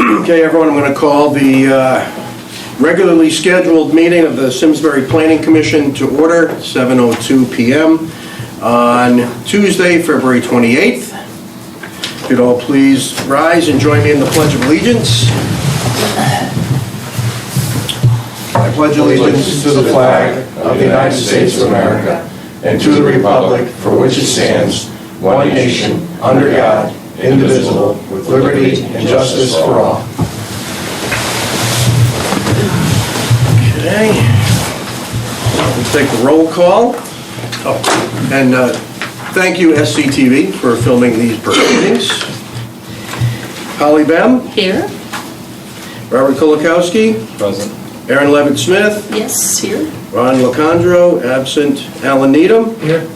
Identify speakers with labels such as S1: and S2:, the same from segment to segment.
S1: Okay, everyone, I'm going to call the regularly scheduled meeting of the Simsbury Planning Commission to order, 7:02 p.m. on Tuesday, February 28th. If you'd all please rise and join me in the Pledge of Allegiance. I pledge allegiance to the flag of the United States of America and to the republic for which it stands, one nation, under God, indivisible, with liberty and justice for all. Okay. We'll take the roll call. Oh, and thank you, SCTV, for filming these proceedings. Holly Bem.
S2: Here.
S1: Robert Kolakowski.
S3: Present.
S1: Aaron Levitt-Smith.
S2: Yes, here.
S1: Ron Locandro, absent. Alan Needham.
S3: Here.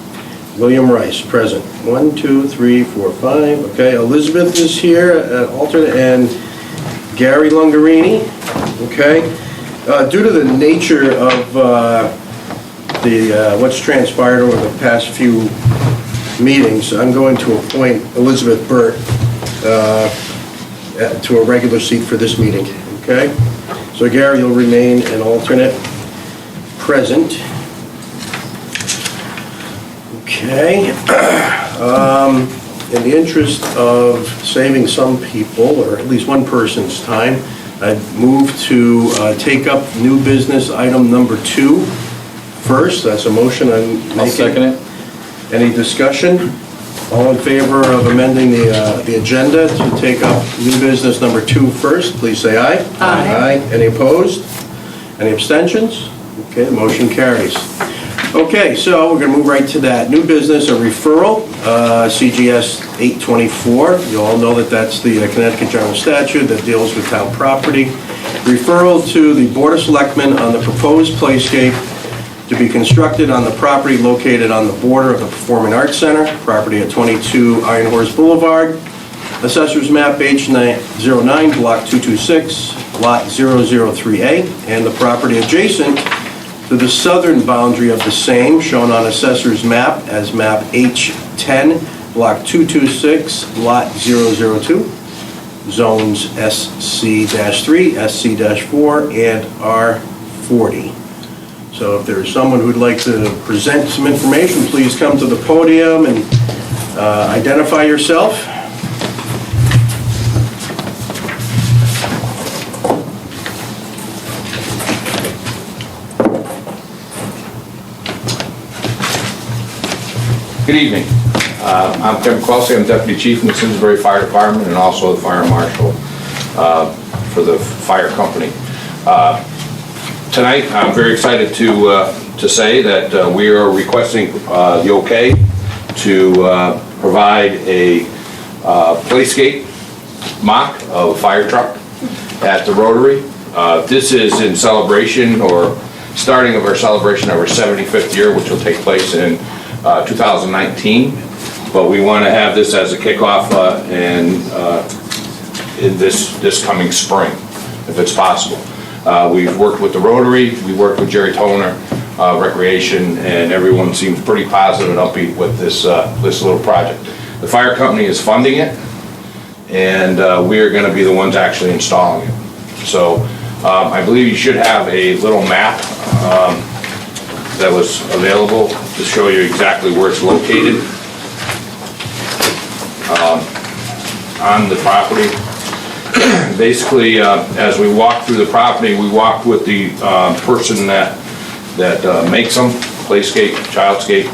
S1: William Rice, present. 1, 2, 3, 4, 5. Okay, Elizabeth is here, alternate, and Gary Lungarini. Okay. Due to the nature of what's transpired over the past few meetings, I'm going to appoint Elizabeth Burt to a regular seat for this meeting. Okay. So Gary, you'll remain an alternate. Present. Okay. In the interest of saving some people, or at least one person's time, I'd move to take up new business item number 2 first. That's a motion I'm making.
S3: I'll second it.
S1: Any discussion? All in favor of amending the agenda to take up new business number 2 first, please say aye.
S2: Aye.
S1: Aye. Any opposed? Any abstentions? Okay, the motion carries. Okay, so we're going to move right to that. New business, a referral, CGS 824. You all know that that's the Connecticut General Statute that deals with town property. Referral to the Board of Selectmen on the proposed playscape to be constructed on the property located on the border of the Performing Arts Center, property at 22 Iron Horse Boulevard, Assessor's Map H09, Block 226, Lot 003A, and the property adjacent to the southern boundary of the same, shown on Assessor's Map as Map H10, Block 226, Lot 002, Zones SC-3, SC-4, and R40. So if there's someone who'd like to present some information, please come to the podium and identify yourself.
S3: Good evening. I'm Kevin Quilty. I'm Deputy Chief in the Simsbury Fire Department and also the Fire Marshal for the fire company. Tonight, I'm very excited to say that we are requesting the okay to provide a playscape mock of a fire truck at the Rotary. This is in celebration or starting of our celebration of our 75th year, which will take place in 2019, but we want to have this as a kickoff in this coming spring, if it's possible. We've worked with the Rotary, we worked with Jerry Toner, Recreation, and everyone seems pretty positive and upbeat with this little project. The fire company is funding it, and we are going to be the ones actually installing it. So I believe you should have a little map that was available to show you exactly where it's located on the property. Basically, as we walked through the property, we walked with the person that makes them, Playscape, Childscape,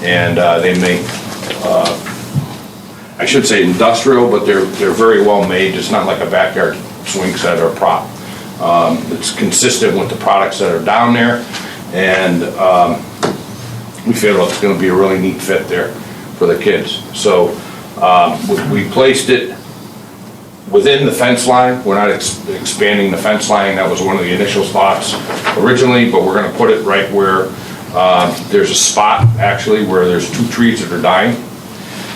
S3: and they make, I should say industrial, but they're very well made. It's not like a backyard swing set or prop. It's consistent with the products that are down there, and we feel it's going to be a really neat fit there for the kids. So we placed it within the fence line. We're not expanding the fence line. That was one of the initial spots originally, but we're going to put it right where there's a spot actually where there's 2 trees that are dying.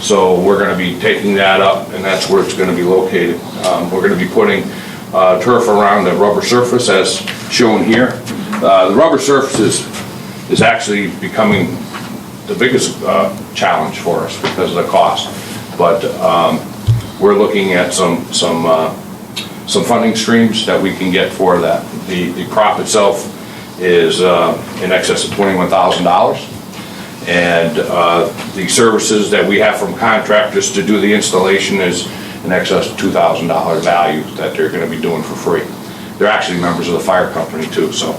S3: So we're going to be taking that up, and that's where it's going to be located. We're going to be putting turf around the rubber surface as shown here. The rubber surface is actually becoming the biggest challenge for us because of the cost. But we're looking at some some funding streams that we can get for that. The prop itself is in excess of $21,000. And the services that we have from contractors to do the installation is in excess of $2,000 value that they're going to be doing for free. They're actually members of the fire company too, so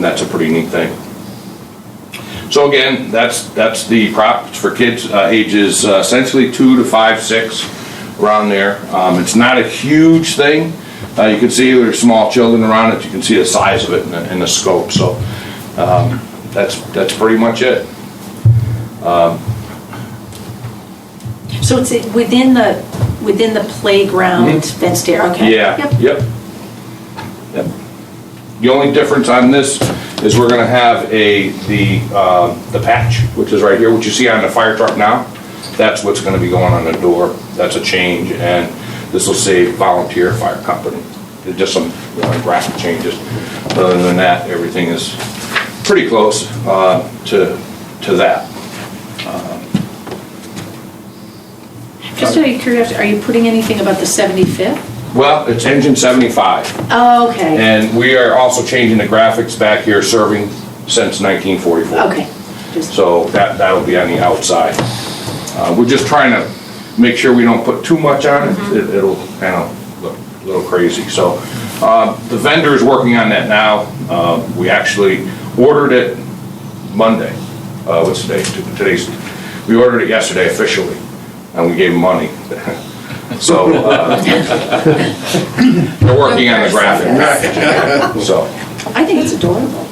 S3: that's a pretty neat thing. So again, that's the prop. It's for kids ages essentially 2 to 5, 6, around there. It's not a huge thing. You can see there's small children around it. You can see the size of it in the scope. So that's pretty much it.
S2: So it's within the playground fenced area, okay?
S3: Yeah,
S2: Yep.
S3: Yep. The only difference on this is we're gonna have the patch, which is right here, what you see on the fire truck now. That's what's gonna be going on the door. That's a change, and this will say volunteer fire company. There's just some graphic changes. Other than that, everything is pretty close to that.
S2: Just out of curiosity, are you putting anything about the 75th?
S3: Well, it's engine 75.
S2: Oh, okay.
S3: And we are also changing the graphics back here, serving since 1944.
S2: Okay.
S3: So that'll be on the outside. We're just trying to make sure we don't put too much on it. It'll kind of look a little crazy. So the vendor is working on that now. We actually ordered it Monday. What's today? We ordered it yesterday officially, and we gave them money. So they're working on the graphic. So
S2: I think it's adorable.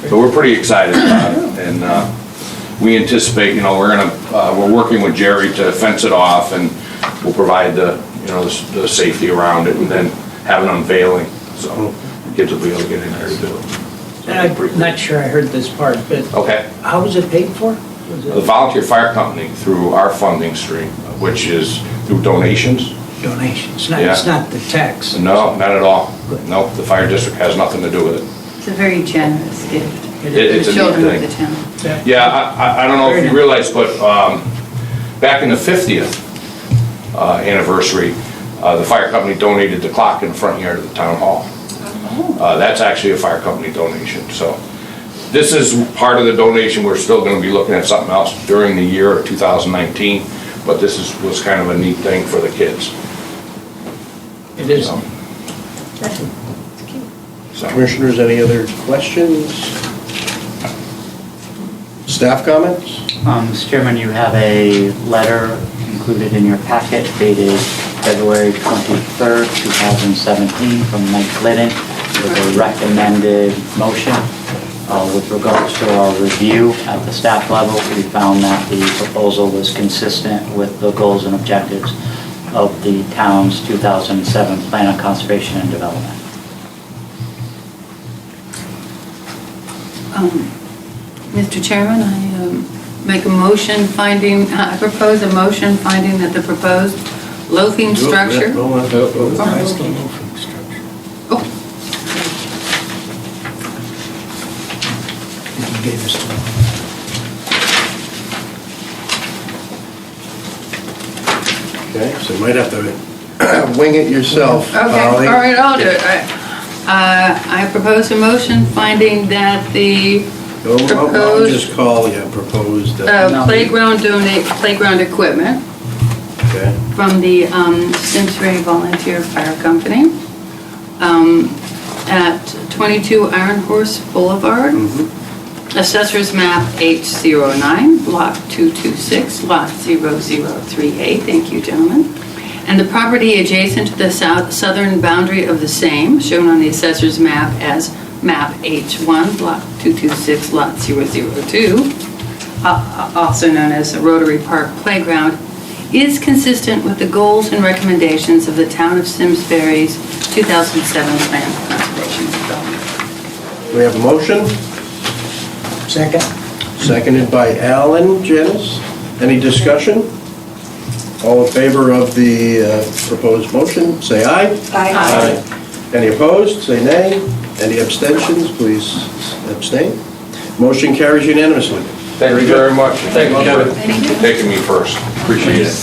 S3: so we're pretty excited about it, and we anticipate, we're working with Jerry to fence it off, and we'll provide the safety around it, and then have an unveiling, so the kids will be able to get in there to do it.
S4: And I'm not sure I heard this part, but
S3: Okay.
S4: how was it paid for?
S3: The volunteer fire company through our funding stream, which is through donations.
S4: Donations,
S3: Yeah.
S4: it's not the tax.
S3: No, not at all. No, the fire district has nothing to do with it.
S5: It's a very generous gift
S3: It's
S5: to
S3: a
S5: the children
S3: neat
S5: of the
S3: thing.
S5: town.
S3: Yeah, I don't know if you realize, but back in the 50th anniversary, the fire company donated the clock in the front yard of the town hall. That's actually a fire company donation. So this is part of the donation. We're still going to be looking at something else during the year of 2019, but this was kind of a neat thing for the kids.
S4: It is.
S3: So,
S1: Commissioners, any other questions? Staff comments?
S6: Mr. Chairman, you have a letter included in your packet dated February 23rd, 2017 from Mike Glidden with a recommended motion. With regards to our review at the staff level, we found that the proposal was consistent with the goals and objectives of the town's 2007 Plan on Conservation and Development.
S5: Mr. Chairman, I make a motion finding, I propose a motion finding that the proposed loafing structure.
S1: Hold on.
S5: Oh,
S4: You gave us to
S1: Okay, so you might have to wing it yourself.
S5: okay, all
S1: Holly.
S5: right, I'll do it. All right. I propose a motion finding that the
S1: I'll
S5: proposed
S1: just call, proposed,
S5: playground equipment
S1: okay.
S5: from the Simsbury Volunteer Fire Company at 22 Iron Horse Boulevard, Assessor's Map H09, Block 226, Lot 0038. Thank you, gentlemen. And the property adjacent to the southern boundary of the same, shown on the Assessor's Map as Map H1, Block 226, Lot 002, also known as the Rotary Park Playground, is consistent with the goals and recommendations of the Town of Simsbury's 2007 Plan for Conservation and Development.
S1: We have a motion,
S4: second.
S1: seconded by Alan. Janice, any discussion? All in favor of the proposed motion, say aye.
S2: Aye.
S1: Any opposed, say nay. Any abstentions, please abstain. Motion carries unanimously.
S3: Thank you very much. Thank you for taking me first. Appreciate it.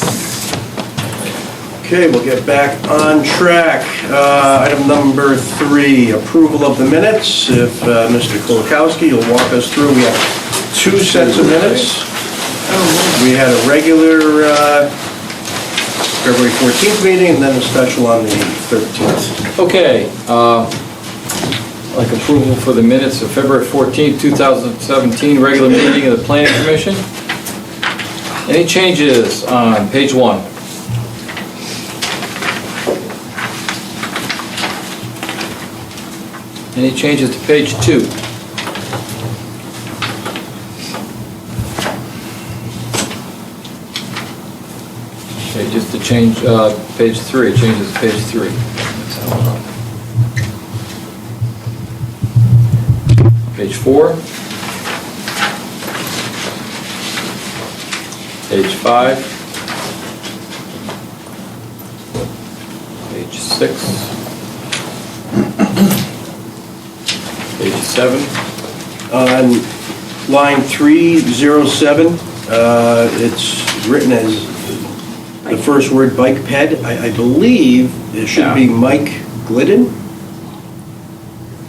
S1: Okay, we'll get back on track. Item number 3, approval of the minutes. If Mr. Kolakowski, you'll walk us through. We have 2 sets of minutes. We had a regular February 14th meeting and then a special on the 13th.
S7: Okay, like approval for the minutes of February 14th, 2017, regular meeting of the Planning Commission. Any changes on page 1? Any changes to page 2? Okay, just to change, page 3, changes to page 3. Page 4. Page 5. Page 6. Page 7.
S1: On line 307, it's written as the first word bike ped. I believe it should be Mike Glidden.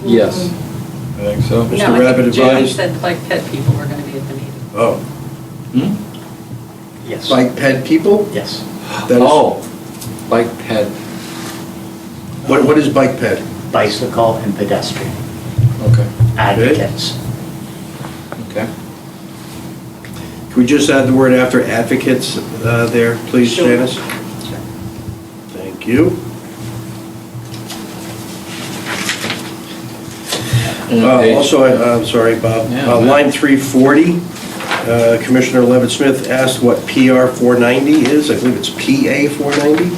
S7: Yes, I think so.
S1: Mr. Rabbit advised.
S8: said like pet people were going to be at the meeting.
S1: Oh,
S6: Yes.
S1: bike ped people?
S6: Yes.
S1: That is-
S7: Oh, bike ped,
S1: What is bike ped?
S6: Bicycle and pedestrian
S7: okay,
S6: advocates.
S7: okay.
S1: Can we just add the word after advocates there, please,
S8: Sure.
S1: Janice? Thank you.
S7: Page-
S1: Also, I'm sorry, Bob.
S7: Yeah,
S1: Line 340, Commissioner Levitt Smith asked what PR 490 is. I believe it's PA 490?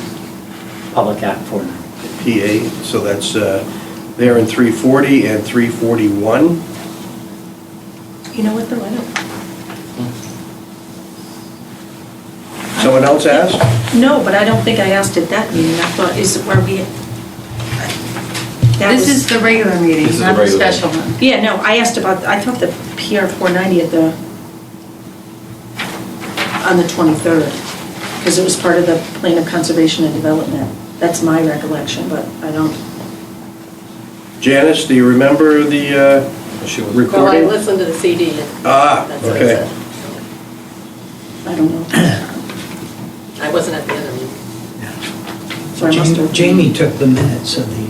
S6: Public Act 490.
S1: PA, so that's there in 340 and 341.
S2: You know what, though, I don't,
S1: Someone else asked?
S2: no, but I don't think I asked at that meeting. I thought, were we, that
S5: This
S2: was,
S5: is the regular meeting,
S7: This is
S5: not
S7: the
S5: the
S7: regular.
S5: special one.
S2: yeah, no, I asked about, I thought the PR 490 on the 23rd, because it was part of the Plan of Conservation and Development. That's my recollection, but I don't,
S1: Janice, do you remember the
S7: She was-
S8: Well, I
S1: recording?
S8: listened to the CD. and
S1: Ah,
S8: that's what it
S1: okay.
S8: said.
S2: I don't know.
S8: I wasn't at the other meeting.
S2: So I must have.
S4: Jamie took the minutes of the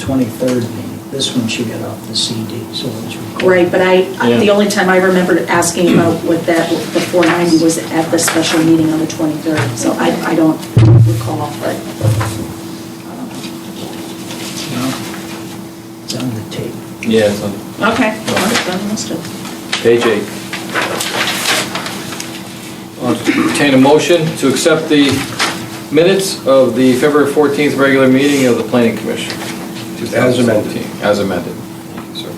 S4: 23rd meeting. This one she got off the CD, so it was recorded.
S2: Right, but
S7: Yeah.
S2: the only time I remembered asking about what the 490 was at the special meeting on the 23rd, so I don't recall, but.
S4: No, it's on the tape.
S7: Yeah, it's on
S2: Okay, well, then I must have.
S7: page 8. I'll entertain a motion to accept the minutes of the February 14th regular meeting of the Planning Commission.
S1: As amended.
S7: 2017. As amended. Thank you, sir.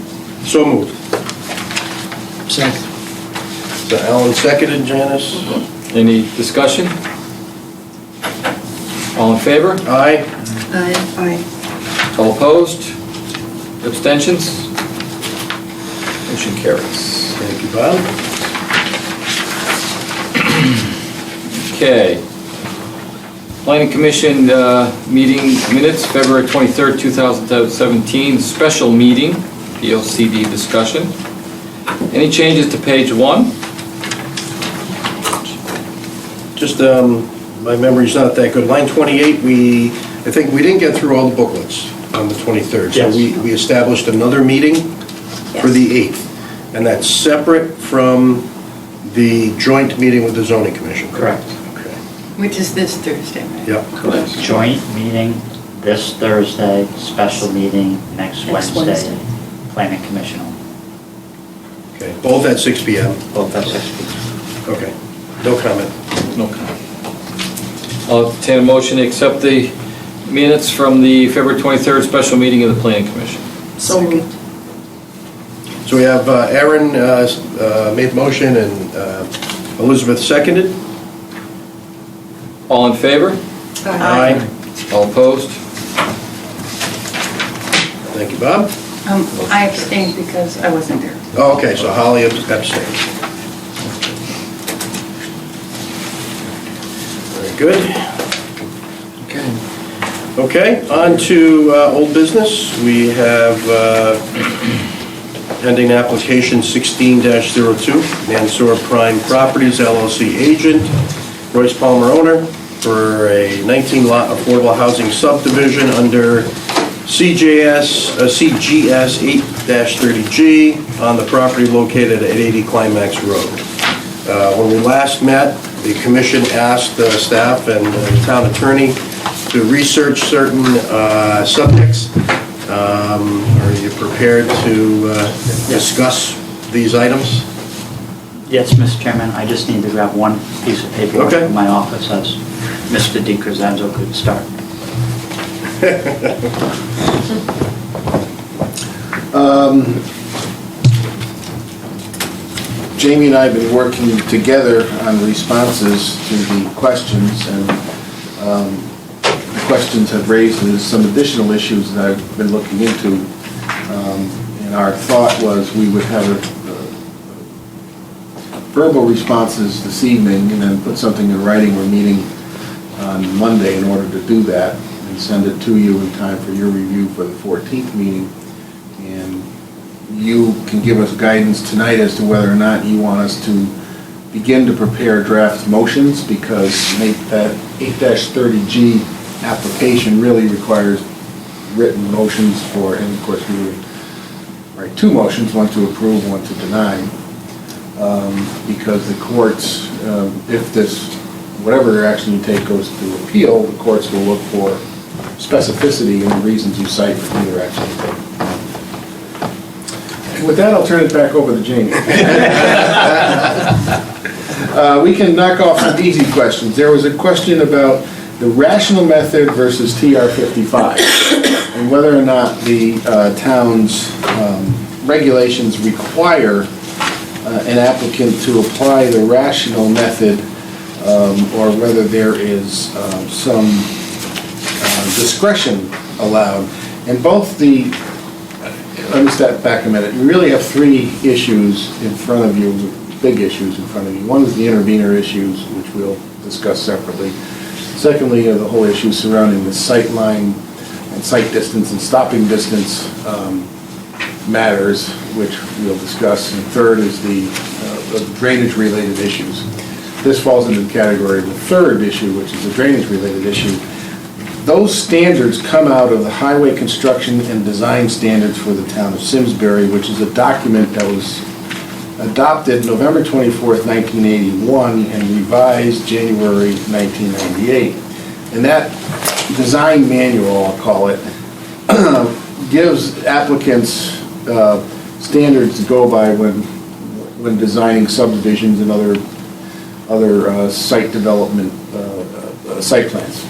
S1: So moved.
S4: Second.
S1: So Alan seconded, Janice?
S7: Any discussion? All in favor?
S1: Aye.
S2: Aye.
S7: All opposed? Abstentions? Motion carries.
S1: Thank you, Bob.
S7: Okay. Planning Commission meeting minutes, February 23rd, 2017, special meeting, PLCD discussion. Any changes to page 1?
S1: Just, my memory's not that good. Line 28, I think we didn't get through all the booklets on the 23rd. So
S6: Yes.
S1: we established another meeting for the 8th. And that's separate from the joint meeting with the zoning commission, correct? Okay.
S5: Which is this Thursday, right?
S1: Yep.
S7: Correct.
S6: Joint meeting this Thursday, special meeting next
S2: Next
S6: Wednesday.
S2: Wednesday.
S6: Planning Commission only.
S1: Okay, both at 6 PM.
S6: Both at 6 p.m.
S1: Okay, no comment.
S7: No comment. I'll entertain a motion to accept the minutes from the February 23rd special meeting of the Planning Commission.
S2: So moved.
S1: So we have Aaron made the motion and Elizabeth seconded.
S7: All in favor?
S1: Aye.
S7: All opposed?
S1: Thank you, Bob.
S5: I abstained because I wasn't there.
S1: Oh, okay, so Holly abstained. Very good. Okay, on to old business. We have pending application 16-02, Mansour Prime Properties LLC agent, Royce Palmer owner, for a 19-lot affordable housing subdivision under CGS 8-30G on the property located at 80 Climax Road. When we last met, the commission asked staff and the town attorney to research certain subjects. Are you prepared to discuss these items?
S6: Yes, Mr. Chairman, I just need to grab one piece of paperwork
S1: Okay.
S6: from my office as Mr. DiCrescenzo could start.
S9: Jamie and I have been working together on responses to the questions, and the questions have raised some additional issues that I've been looking into. And our thought was we would have verbal responses this evening and then put something in writing. We're meeting on Monday in order to do that and send it to you in time for your review for the 14th meeting. And you can give us guidance tonight as to whether or not you want us to begin to prepare draft motions, because that 8-30G application really requires written motions for, and of course we would write two motions, one to approve, one to deny, because the courts, if this, whatever action you take goes to appeal, the courts will look for specificity in the reasons you cite for either action you take. With that, I'll turn it back over to Jamie. We can knock off some easy questions. There was a question about the rational method versus TR55, and whether or not the town's regulations require an applicant to apply the rational method, or whether there is some discretion allowed. And both the, let me step back a minute. You really have three issues in front of you, big issues in front of you. One is the intervenor issues, which we'll discuss separately. Secondly, are the whole issue surrounding the sight line and sight distance and stopping distance matters, which we'll discuss. And third is the drainage-related issues. This falls into the category of the third issue, which is the drainage-related issue. Those standards come out of the Highway Construction and Design Standards for the town of Simsbury, which is a document that was adopted November 24th, 1981, and revised January 1998. And that design manual, I'll call it, gives applicants standards to go by when designing subdivisions and other site development site plans.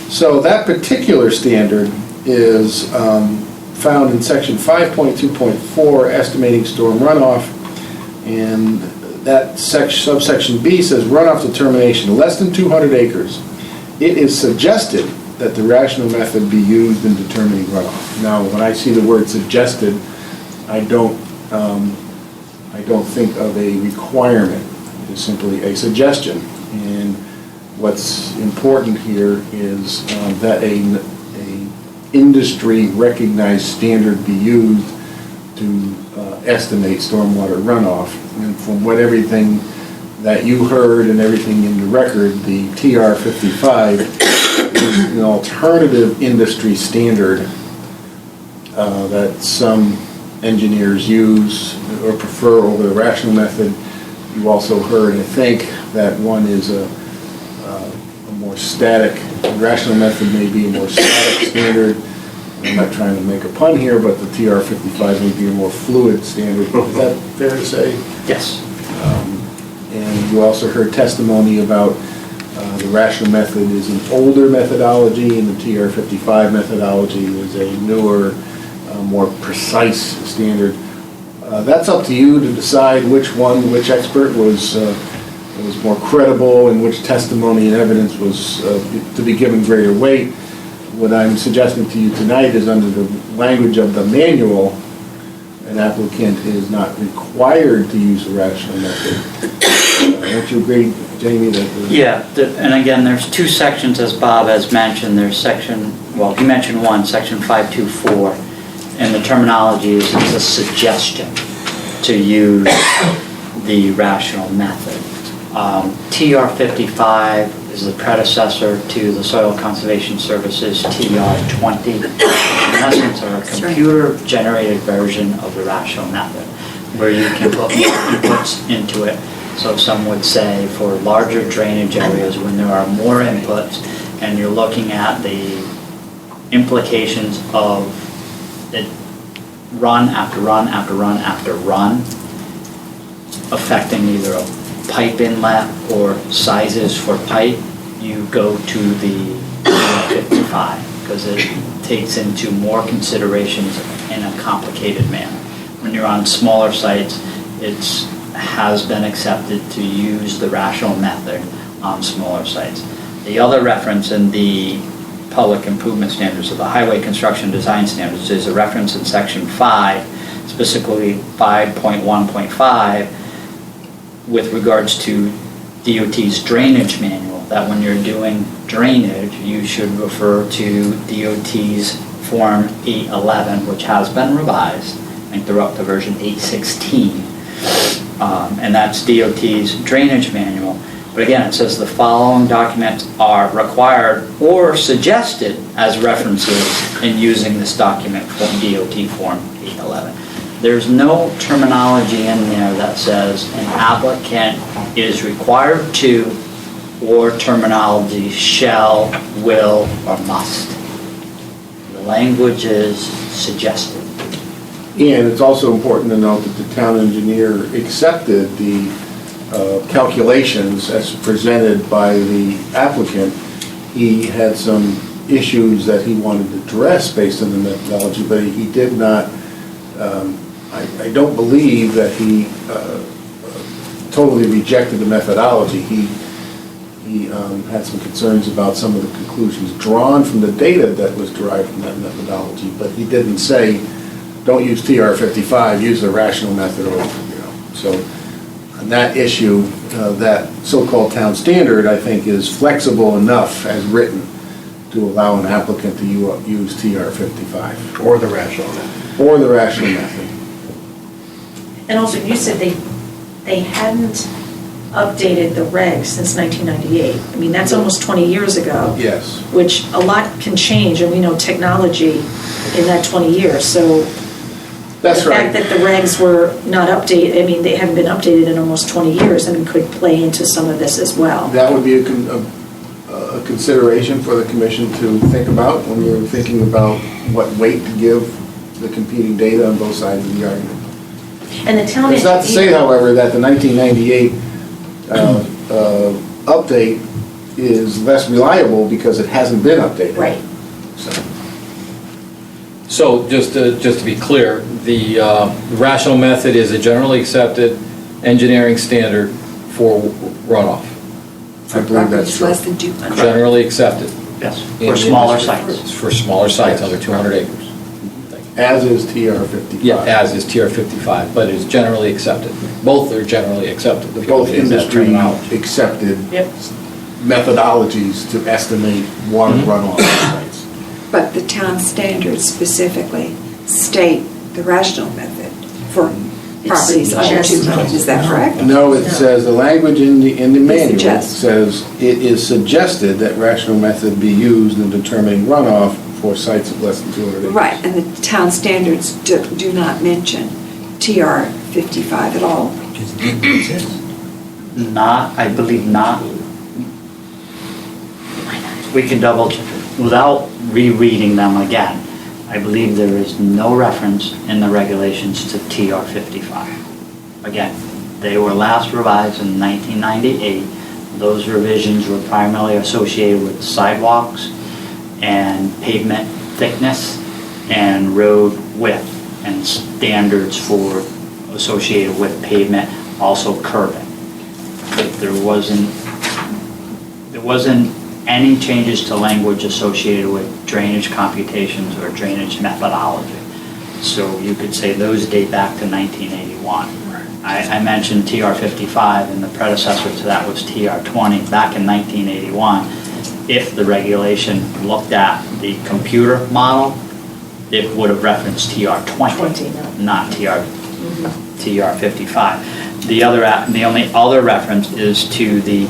S9: So that particular standard is found in section 5.2.4, estimating storm runoff, and that subsection B says runoff determination less than 200 acres. It is suggested that the rational method be used in determining runoff. Now, when I see the word suggested, I don't think of a requirement. It is simply a suggestion. And what's important here is that a industry recognized standard be used to estimate stormwater runoff. And from everything that you heard and everything in the record, the TR55 is an alternative industry standard that some engineers use or prefer over the rational method. You also heard, I think, that one is a more static, the rational method may be a more static standard. I'm not trying to make a pun here, but the TR55 may be a more fluid standard. Is that fair to say?
S6: Yes.
S9: And you also heard testimony about the rational method is an older methodology, and the TR55 methodology is a newer, more precise standard. That's up to you to decide which expert was more credible and which testimony and evidence was to be given greater weight. What I'm suggesting to you tonight is, under the language of the manual, an applicant is not required to use the rational method. Don't you agree, Jamie, that?
S6: Yeah, and again, there's two sections, as Bob has mentioned. There's section, well, he mentioned one, section 524, and the terminology is it's a suggestion to use the rational method. TR 55 is the predecessor to the Soil Conservation Services TR 20. In essence, are a computer-generated version of the rational method, where you can put more inputs into it. So some would say for larger drainage areas, when there are more inputs, and you're looking at the implications of it run after run after run after run, affecting either a pipe inlet or sizes for pipe, you go to the 55 because it takes into more considerations in a complicated manner. When you're on smaller sites, it has been accepted to use the rational method on smaller sites. The other reference in the public improvement standards of the highway construction design standards is a reference in section 5, specifically 5.1.5, with regards to DOT's drainage manual, that when you're doing drainage, you should refer to DOT's Form 811, which has been revised. I think they're up to version 816. And that's DOT's drainage manual. But again, it says the following documents are required or suggested as references in using this document from DOT Form 811. There's no terminology in there that says an applicant is required to, or terminology shall, will, or must. The language is suggested.
S9: And it's also important to note that the town engineer accepted the calculations as presented by the applicant. He had some issues that he wanted to address based on the methodology, but he did not, I don't believe that he totally rejected the methodology. He had some concerns about some of the conclusions drawn from the data that was derived from that methodology, but he didn't say, don't use TR 55, use the rational method, or, so on that issue, that so-called town standard, I think, is flexible enough as written to allow an applicant to use TR 55.
S1: Or the rational method.
S9: Or the rational method.
S2: And also, you said they hadn't updated the regs since 1998. I mean, that's almost 20 years ago.
S9: Yes.
S2: Which a lot can change, and we know technology in that 20 years, so.
S9: That's right.
S2: The fact that the regs were not updated, I mean, they haven't been updated in almost 20 years, I mean, could play into some of this as well.
S9: That would be a consideration for the commission to think about when you're thinking about what weight to give the competing data on both sides of the argument.
S2: And the town.
S9: It's not to say, however, that the 1998 update is less reliable because it hasn't been updated.
S2: Right.
S7: So just to be clear, the rational method is a generally accepted engineering standard for runoff.
S9: I believe that's true.
S10: Less than 200.
S7: Generally accepted.
S6: Yes,
S7: In
S6: for
S7: the
S6: smaller
S7: industry.
S6: sites.
S7: For smaller sites, under 200 acres.
S9: As is TR 55.
S7: Yeah, as is TR 55, but it's generally accepted. Both are generally accepted. The
S9: Both
S7: POJ is that
S9: industry
S7: terminology.
S9: accepted
S2: Yep.
S9: methodologies to estimate water runoff sites.
S10: But the town standards specifically state the rational method for properties under 200, is that correct?
S9: No, it says, the language in the manual
S10: suggests.
S9: says, it is suggested that rational method be used in determining runoff for sites of less than 200 acres.
S10: Right, and the town standards do not mention TR 55 at all.
S6: Not, I believe not. We can double, without rereading them again, I believe there is no reference in the regulations to TR 55. Again, they were last revised in 1998. Those revisions were primarily associated with sidewalks and pavement thickness and road width and standards for associated with pavement, also curbing. But there wasn't any changes to language associated with drainage computations or drainage methodology. So you could say those date back to 1981. I mentioned TR 55, and the predecessor to that was TR 20 back in 1981. If the regulation looked at the computer model, it would have referenced TR 20, not TR 55. The only other reference is to the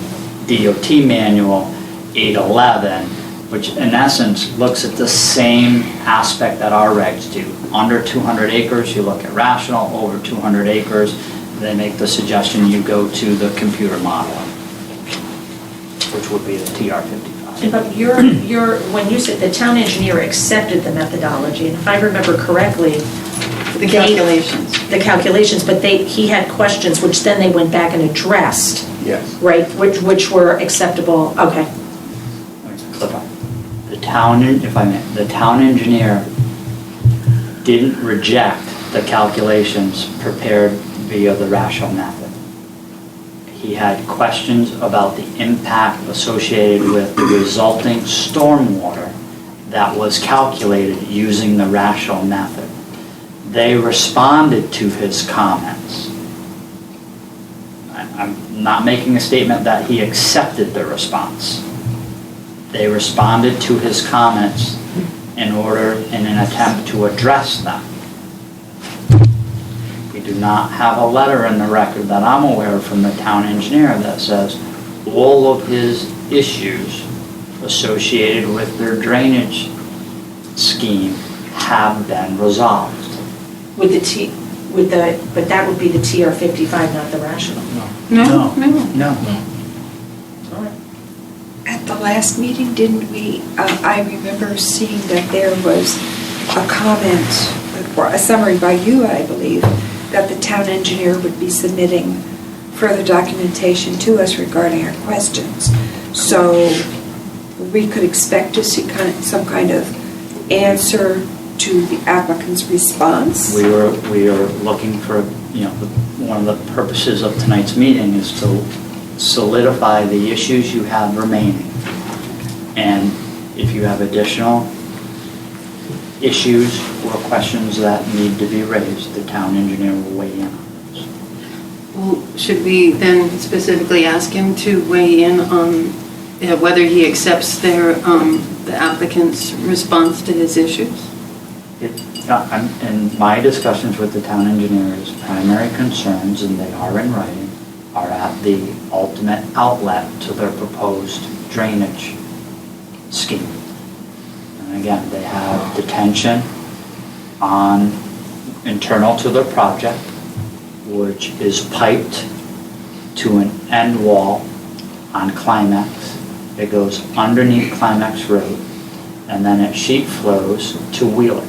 S6: DOT manual 811, which in essence looks at the same aspect that our regs do. Under 200 acres, you look at rational. Over 200 acres, they make the suggestion you go to the computer model, which would be the TR 55.
S2: But when you said the town engineer accepted the methodology, and if I remember correctly,
S5: The calculations.
S2: the calculations, but he had questions, which then they went back and addressed,
S9: Yes.
S2: right, which were acceptable, okay.
S6: The town, if I may, the town engineer didn't reject the calculations prepared via the rational method. He had questions about the impact associated with the resulting stormwater that was calculated using the rational method. They responded to his comments. I'm not making a statement that he accepted the response. They responded to his comments in an attempt to address them. We do not have a letter in the record that I'm aware of from the town engineer that says all of his issues associated with their drainage scheme have been resolved.
S2: But that would be the TR 55, not the rational.
S5: No.
S6: No.
S2: All right.
S10: At the last meeting, didn't we, I remember seeing that there was a comment, or a summary by you, I believe, that the town engineer would be submitting further documentation to us regarding our questions. So we could expect to see some kind of answer to the applicant's response?
S6: We are looking for, one of the purposes of tonight's meeting is to solidify the issues you have remaining. And if you have additional issues or questions that need to be raised, the town engineer will weigh in on those.
S5: Well, should we then specifically ask him to weigh in on whether he accepts the applicant's response to his issues?
S6: In my discussions with the town engineer's primary concerns, and they are in writing, are at the ultimate outlet to their proposed drainage scheme. And again, they have detention internal to their project, which is piped to an end wall on Climax. It goes underneath Climax Road, and then it sheet flows to Wheeler.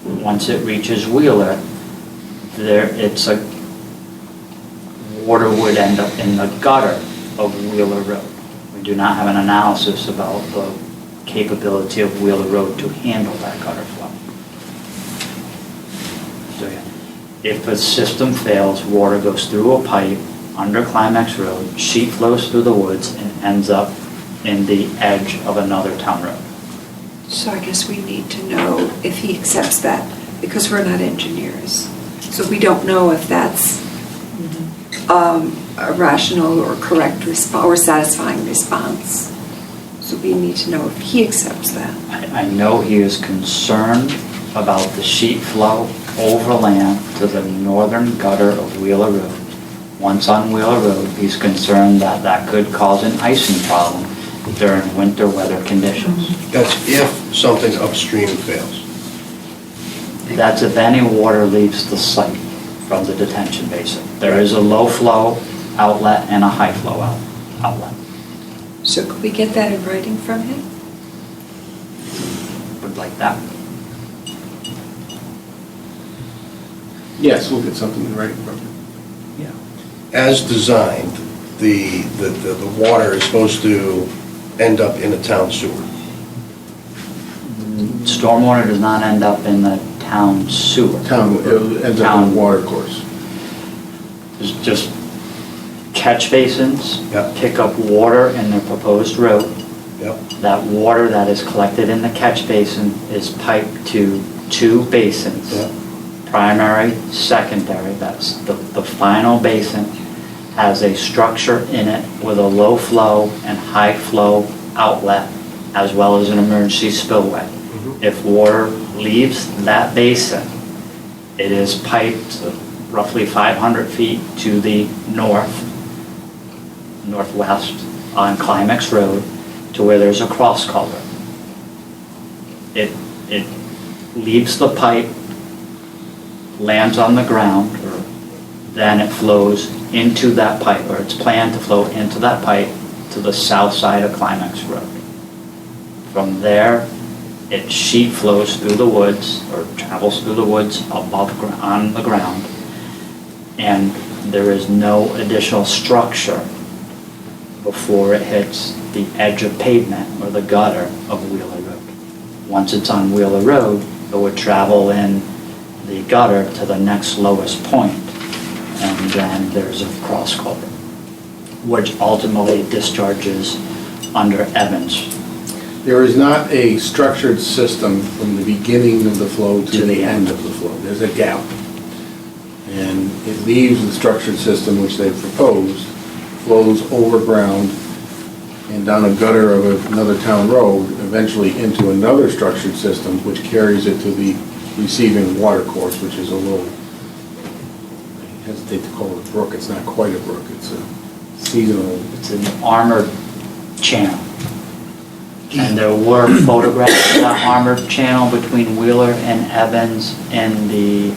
S6: Once it reaches Wheeler, water would end up in the gutter of Wheeler Road. We do not have an analysis about the capability of Wheeler Road to handle that gutter flow. So yeah, if a system fails, water goes through a pipe under Climax Road, sheet flows through the woods, and ends up in the edge of another town road.
S10: So I guess we need to know if he accepts that, because we're not engineers. So we don't know if that's a rational or correct response or satisfying response. So we need to know if he accepts that.
S6: I know he is concerned about the sheet flow overland to the northern gutter of Wheeler Road. Once on Wheeler Road, he's concerned that could cause an icing problem during winter weather conditions.
S1: That's if something upstream fails.
S6: That's if any water leaves the site from the detention basin. There is a low flow outlet and a high flow outlet.
S10: So could we get that in writing from him?
S6: Would like that.
S9: Yes, we'll get something in writing from you.
S6: Yeah.
S1: As designed, the water is supposed to end up in a town sewer.
S6: Stormwater does not end up in the town sewer.
S9: It ends up in the water course.
S6: There's just catch basins,
S1: Yep.
S6: pick up water in the proposed road.
S1: Yep.
S6: That water that is collected in the catch basin is piped to two basins.
S1: Yep.
S6: primary, secondary, that's the final basin has a structure in it with a low flow and high flow outlet, as well as an emergency spillway. If water leaves that basin, it is piped roughly 500 feet to the northwest on Climax Road to where there's a cross culvert. It leaves the pipe, lands on the ground, then it flows into that pipe, or it's planned to flow into that pipe to the south side of Climax Road. From there, it sheet flows through the woods, or travels through the woods on the ground, and there is no additional structure before it hits the edge of pavement or the gutter of Wheeler Road. Once it's on Wheeler Road, it would travel in the gutter to the next lowest point, and then there's a cross culvert, which ultimately discharges under Evans.
S9: There is not a structured system from the beginning of the flow to the end of the flow. There's a gap. And it leaves the structured system, which they've proposed, flows over ground and down a gutter of another town road, eventually into another structured system, which carries it to the receiving water course, which is a little, I hesitate to call it a brook. It's not quite a brook. It's a seasonal.
S6: It's an armored channel. And there were photographs of that armored channel between Wheeler and Evans in the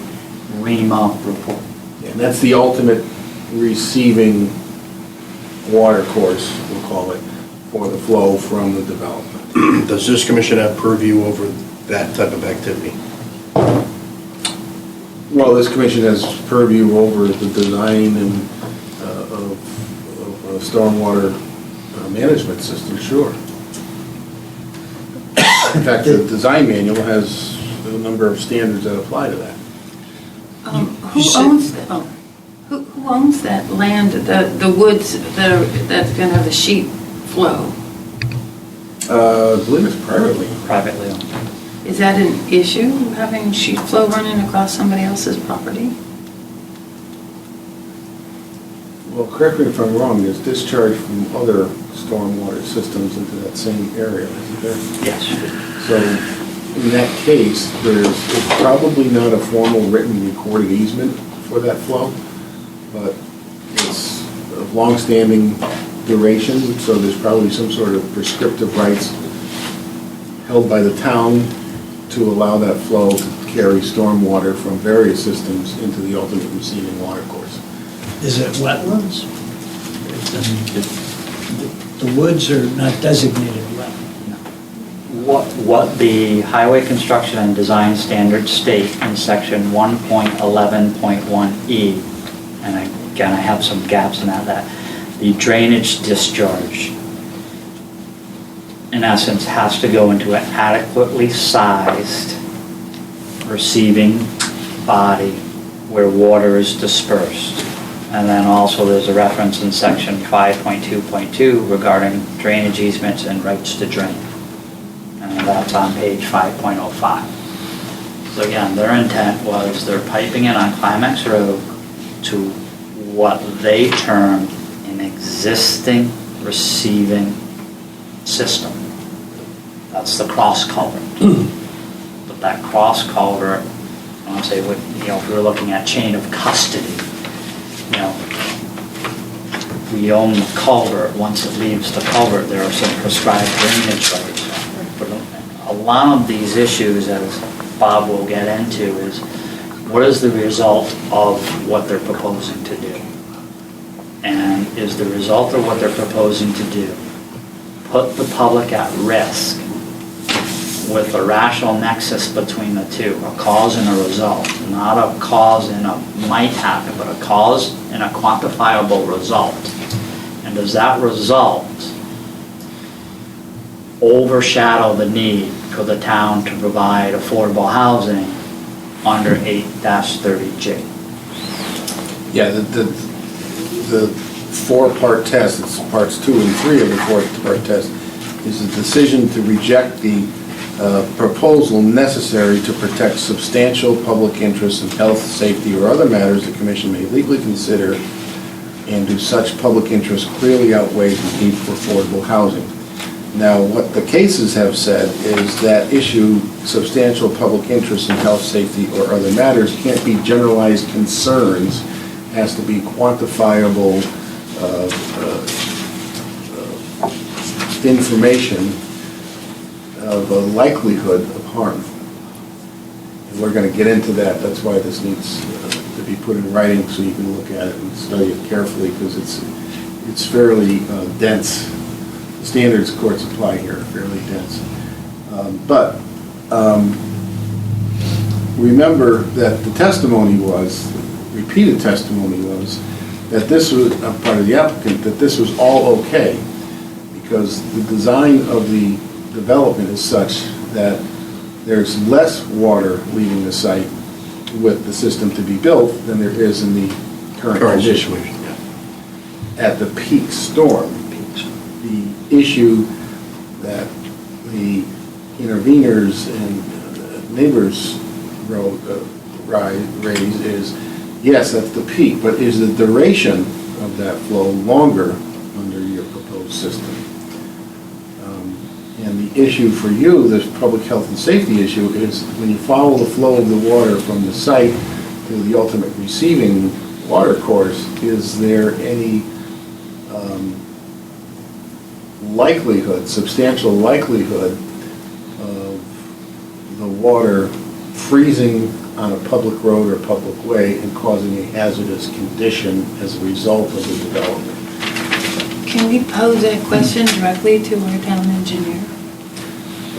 S6: REMA report.
S9: And that's the ultimate receiving water course, we'll call it, for the flow from the development.
S1: Does this commission have purview over that type of activity?
S9: Well, this commission has purview over the design and of a stormwater management system, sure. In fact, the design manual has a number of standards that apply to that.
S5: Who owns that? Oh, who owns that land, the woods that's going to have the sheet flow?
S9: I believe it's privately.
S6: Privately owned.
S5: Is that an issue, having sheet flow running across somebody else's property?
S9: Well, correct me if I'm wrong, there's discharge from other stormwater systems into that same area, isn't there?
S6: Yes.
S9: So in that case, it's probably not a formal written recorded easement for that flow, but it's of long-standing duration, so there's probably some sort of prescriptive rights held by the town to allow that flow to carry stormwater from various systems into the ultimate receiving water course.
S4: Is it wetlands? The woods are not designated wetland.
S6: What the Highway Construction and Design Standards state in section 1.11.1E, and again, I have some gaps in that the drainage discharge, in essence, has to go into an adequately sized receiving body where water is dispersed. And then also there's a reference in section 5.2.2 regarding drainage easements and rights to drain. And that's on page 5.05. So again, their intent was they're piping it on Climax Road to what they termed an existing receiving system. That's the cross culvert. But that cross culvert, I want to say, if we were looking at chain of custody, we own the culvert. Once it leaves the culvert, there are some prescribed drainage rights. But a lot of these issues, as Bob will get into, is what is the result of what they're proposing to do? And is the result of what they're proposing to do put the public at risk with a rational nexus between the two, a cause and a result, not a cause and a might happen, but a cause and a quantifiable result. And does that result overshadow the need for the town to provide affordable housing under 8-30J?
S9: Yeah, the four-part test, it's parts 2 and 3 of the four-part test, is the decision to reject the proposal necessary to protect substantial public interests in health, safety, or other matters the commission may legally consider, and do such public interest clearly outweigh the need for affordable housing. Now, what the cases have said is that issue, substantial public interest in health, safety, or other matters, can't be generalized concerns, has to be quantifiable information of a likelihood of harm. And we're going to get into that. That's why this needs to be put in writing so you can look at it and study it carefully, because it's fairly dense. The standards courts apply here are fairly dense. But remember that the testimony was, repeated testimony was, that this was, part of the applicant, that this was all okay, because the design of the development is such that there's less water leaving the site with the system to be built than there is in the current condition. At the peak storm, the issue that the interveners and neighbors raise is, yes, that's the peak, but is the duration of that flow longer under your proposed system? And the issue for you, this public health and safety issue, is when you follow the flow of the water from the site to the ultimate receiving water course, is there any likelihood, substantial likelihood of the water freezing on a public road or public way and causing a hazardous condition as a result of the development?
S5: Can we pose that question directly to our town engineer?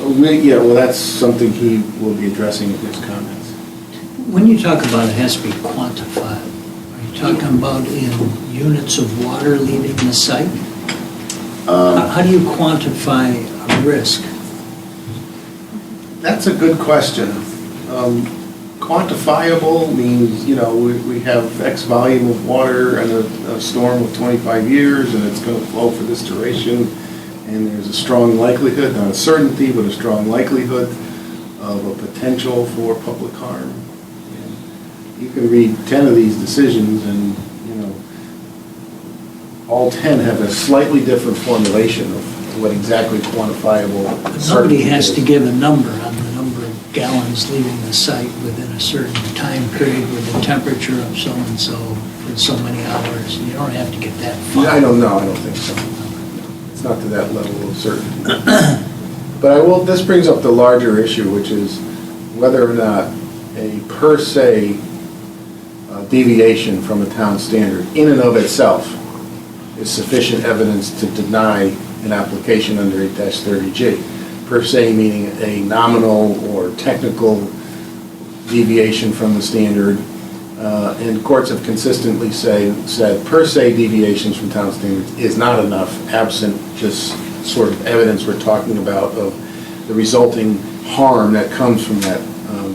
S9: Yeah, well, that's something he will be addressing in his comments.
S4: When you talk about it has to be quantified, are you talking about in units of water leaving the site? How do you quantify a risk?
S9: That's a good question. Quantifiable means, you know, we have X volume of water and a storm of 25 years and it's going to flow for this duration, and there's a strong likelihood, not a certainty, but a strong likelihood of a potential for public harm. And you can read 10 of these decisions and, you know, all 10 have a slightly different formulation of what exactly quantifiable
S4: Nobody
S9: certainty
S4: has
S9: is.
S4: to give a number on the number of gallons leaving the site within a certain time period with the temperature of so-and-so for so many hours. You don't have to get that far.
S9: I don't know, I don't think so. It's not to that level of certainty. But this brings up the larger issue, which is whether or not a per se deviation from a town standard in and of itself is sufficient evidence to deny an application under 8-30G. Per se meaning a nominal or technical deviation from the standard. And courts have consistently said per se deviations from town standards is not enough, absent just sort of evidence we're talking about of the resulting harm that comes from that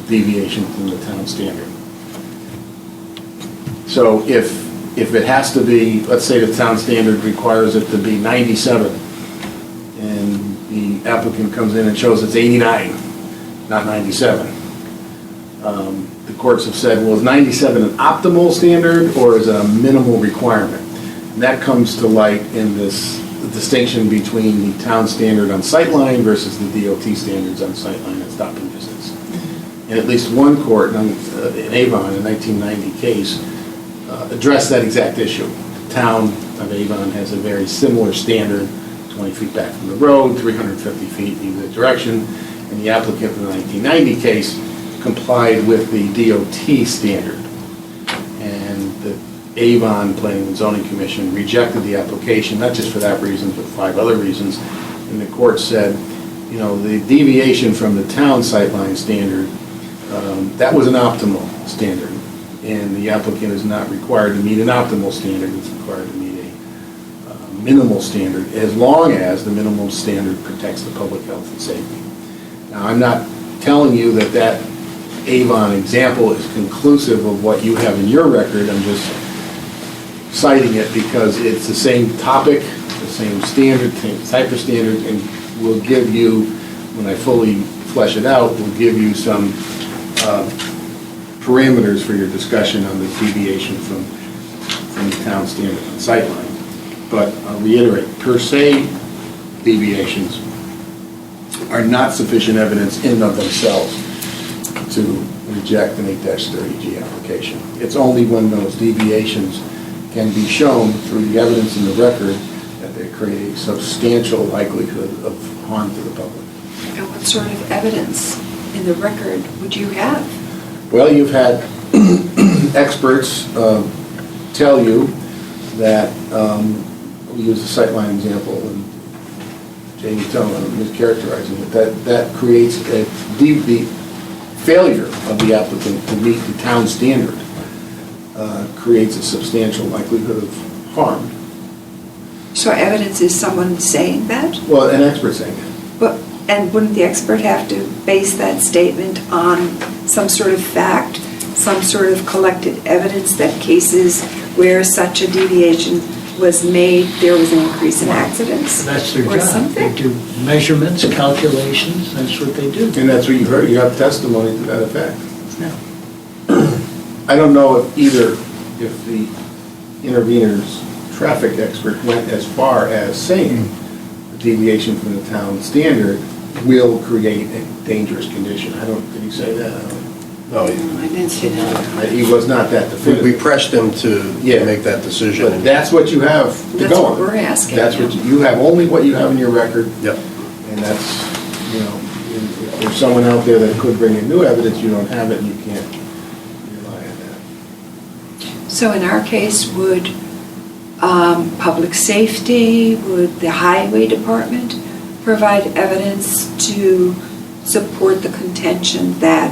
S9: deviation from the town standard. So if it has to be, let's say the town standard requires it to be 97, and the applicant comes in and shows it's 89, not 97. The courts have said, well, is 97 an optimal standard or is it a minimal requirement? And that comes to light in this distinction between the town standard on sightline versus the DOT standards on sightline and stopping distance. And at least one court in Avon, a 1990 case, addressed that exact issue. The town of Avon has a very similar standard, 20 feet back from the road, 350 feet in either direction, and the applicant in the 1990 case complied with the DOT standard. And the Avon Planning and Zoning Commission rejected the application, not just for that reason, but 5 other reasons. And the court said, you know, the deviation from the town sightline standard, that was an optimal standard. And the applicant is not required to meet an optimal standard, it's required to meet a minimal standard, as long as the minimum standard protects the public health and safety. Now, I'm not telling you that Avon example is conclusive of what you have in your record. I'm just citing it because it's the same topic, the same standard, same type of standard, and will give you, when I fully flesh it out, will give you some parameters for your discussion on the deviation from the town standard on sightline. But I'll reiterate, per se deviations are not sufficient evidence in and of themselves to reject an 8-30G application. It's only when those deviations can be shown through the evidence in the record that they create a substantial likelihood of harm to the public.
S10: And what sort of evidence in the record would you have?
S9: Well, you've had experts tell you that, we use a sightline example, and Jamie telling I'm mischaracterizing it, that creates the failure of the applicant to meet the town standard creates a substantial likelihood of harm.
S10: So evidence is someone saying that?
S9: Well, an expert saying it.
S10: And wouldn't the expert have to base that statement on some sort of fact, some sort of collected evidence that cases where such a deviation was made, there was an increase in accidents?
S4: That's their
S10: or
S4: job.
S10: something?
S4: They do measurements, calculations, that's what they do.
S9: And that's what you heard, you have testimony to that effect.
S4: Yeah.
S9: I don't know if the intervener's traffic expert went as far as saying the deviation from the town standard will create a dangerous condition. Did he say that?
S1: No,
S5: I didn't see that.
S9: He was not that definitive.
S1: we pressed him to
S9: Yeah.
S1: make that decision.
S9: But that's what you have to
S10: That's
S9: go
S10: what
S9: on.
S10: we're asking.
S9: That's what you have, only what you have in your record.
S1: Yep.
S9: And that's, if there's someone out there that could bring in new evidence, you don't have it, and you can't rely on that.
S10: So in our case, would public safety, would the highway department provide evidence to support the contention that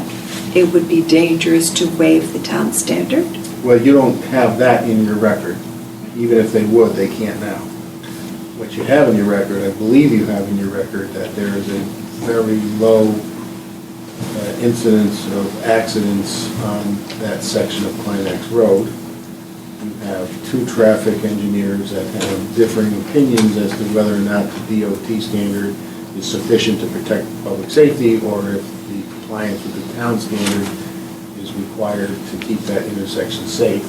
S10: it would be dangerous to waive the town standard?
S9: Well, you don't have that in your record. Even if they would, they can't now. What you have in your record, I believe you have in your record, that there is a very low incidence of accidents on that section of Climax Road. You have 2 traffic engineers that have differing opinions as to whether or not the DOT standard is sufficient to protect public safety, or if the compliance with the town standard is required to keep that intersection safe.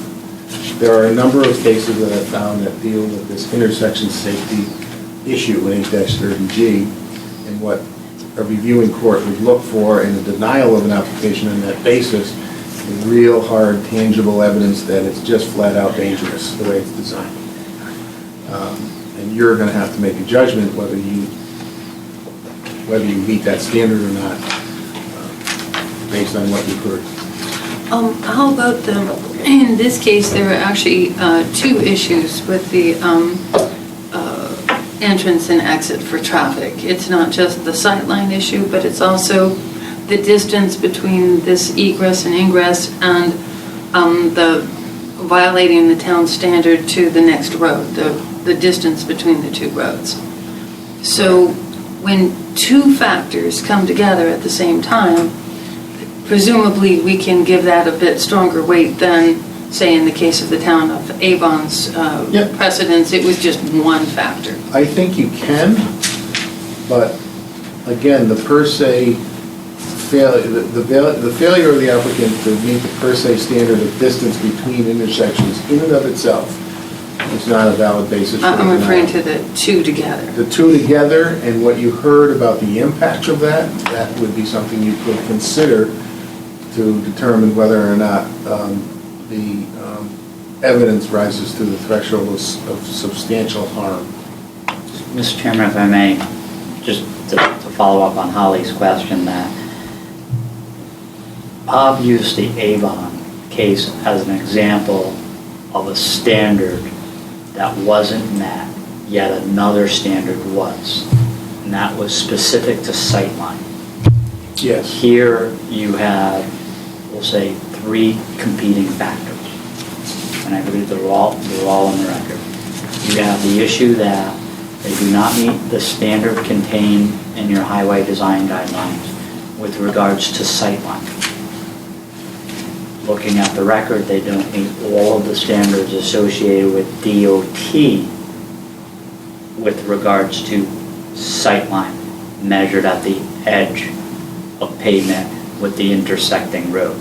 S9: There are a number of cases that I've found that deal with this intersection safety issue in 8-30G, and what a reviewing court would look for in the denial of an application on that basis is real hard, tangible evidence that it's just flat out dangerous the way it's designed. And you're going to have to make a judgment whether you meet that standard or not, based on what you've heard.
S5: How about in this case, there are actually 2 issues with the entrance and exit for traffic. It's not just the sightline issue, but it's also the distance between this egress and ingress and the violating the town standard to the next road, the distance between the 2 roads. So when 2 factors come together at the same time, presumably we can give that a bit stronger weight than, say, in the case of the town of Avon's precedence, it was just 1 factor.
S9: I think you can, but again, the per se failure, the failure of the applicant to meet the per se standard of distance between intersections in and of itself is not a valid basis for
S5: I'm referring
S9: denial.
S5: to the 2 together.
S9: The 2 together, and what you heard about the impact of that would be something you could consider to determine whether or not the evidence rises to the threshold of substantial harm.
S6: Mr. Chairman, if I may, just to follow up on Holly's question, that Bob used the Avon case as an example of a standard that wasn't met, yet another standard was, and that was specific to sightline.
S9: Yes.
S6: Here you have, we'll say, 3 competing factors, and I believe they're all on the record. You have the issue that they do not meet the standard contained in your highway design guidelines with regards to sightline. Looking at the record, they don't meet all of the standards associated with DOT with regards to sightline measured at the edge of pavement with the intersecting road.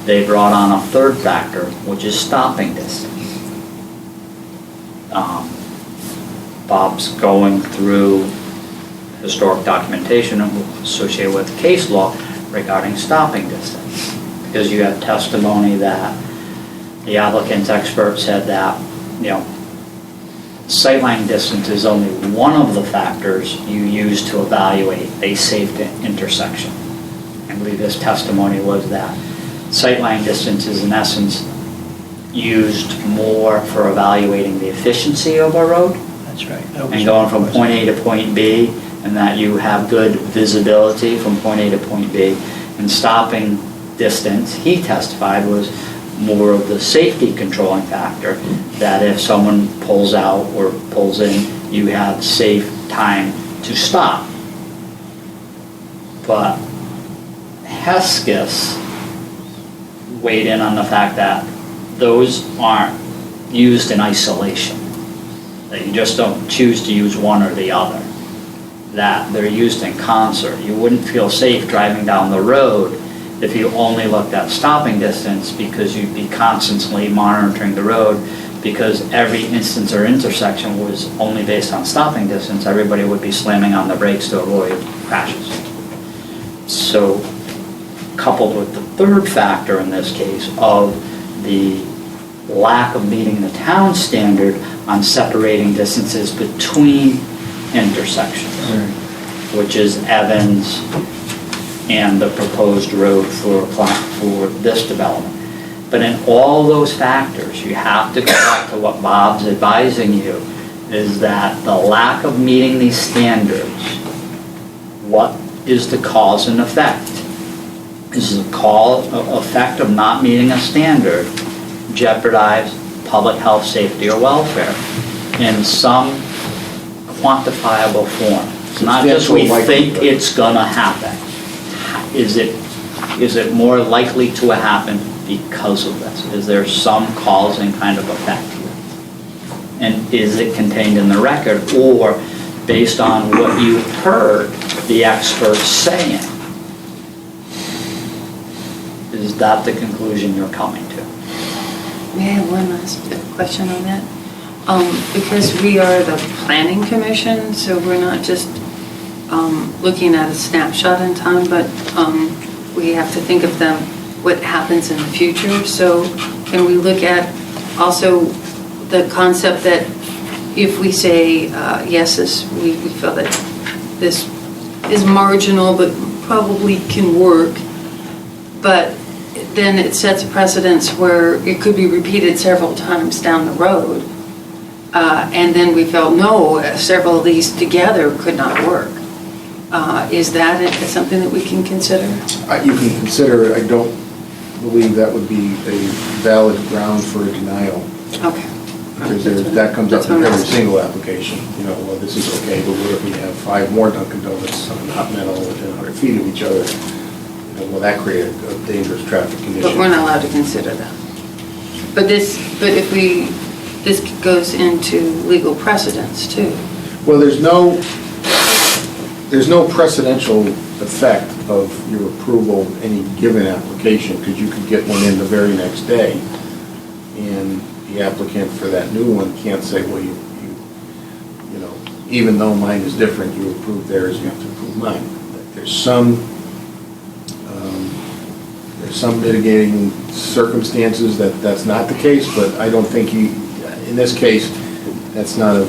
S6: They brought on a third factor, which is stopping distance. Bob's going through historic documentation associated with case law regarding stopping distance. Because you have testimony that the applicant's expert said that, sightline distance is only one of the factors you use to evaluate a safe intersection. I believe his testimony was that sightline distance is in essence used more for evaluating the efficiency of a road.
S4: That's right.
S6: And going from point A to point B, and that you have good visibility from point A to point B. And stopping distance, he testified, was more of the safety controlling factor, that if someone pulls out or pulls in, you have safe time to stop. But Hesketh weighed in on the fact that those aren't used in isolation, that you just don't choose to use one or the other, that they're used in concert. You wouldn't feel safe driving down the road if you only looked at stopping distance, because you'd be constantly monitoring the road, because every instance or intersection was only based on stopping distance. Everybody would be slamming on the brakes to avoid crashes. So coupled with the third factor in this case of the lack of meeting the town standard on separating distances between intersections, which is Evans and the proposed road for this development. But in all those factors, you have to go back to what Bob's advising you, is that the lack of meeting these standards, what is the cause and effect? Is the effect of not meeting a standard jeopardize public health, safety, or welfare in some quantifiable form? It's not just we think it's gonna happen. Is it more likely to happen because of this? Is there some cause and kind of effect here? And is it contained in the record, or based on what you heard the experts saying? Is that the conclusion you're coming to?
S5: May I have one last question on that? Because we are the planning commission, so we're not just looking at a snapshot in time, but we have to think of what happens in the future. So can we look at also the concept that if we say, yes, we feel that this is marginal but probably can work, but then it sets a precedence where it could be repeated several times down the road, and then we felt, no, several of these together could not work. Is that something that we can consider?
S9: You can consider. I don't believe that would be a valid ground for a denial.
S5: Okay.
S9: Because that comes up in every single application. Well, this is okay, but what if we have 5 more Dunkin' Donuts on Hot Meadow within 100 feet of each other? Will that create a dangerous traffic condition?
S5: But we're not allowed to consider that. But this goes into legal precedence too.
S9: Well, there's no precedential effect of your approval of any given application, because you could get one in the very next day, and the applicant for that new one can't say, well, even though mine is different, you approved theirs, you have to approve mine. There's some mitigating circumstances that's not the case, but I don't think in this case, that's not a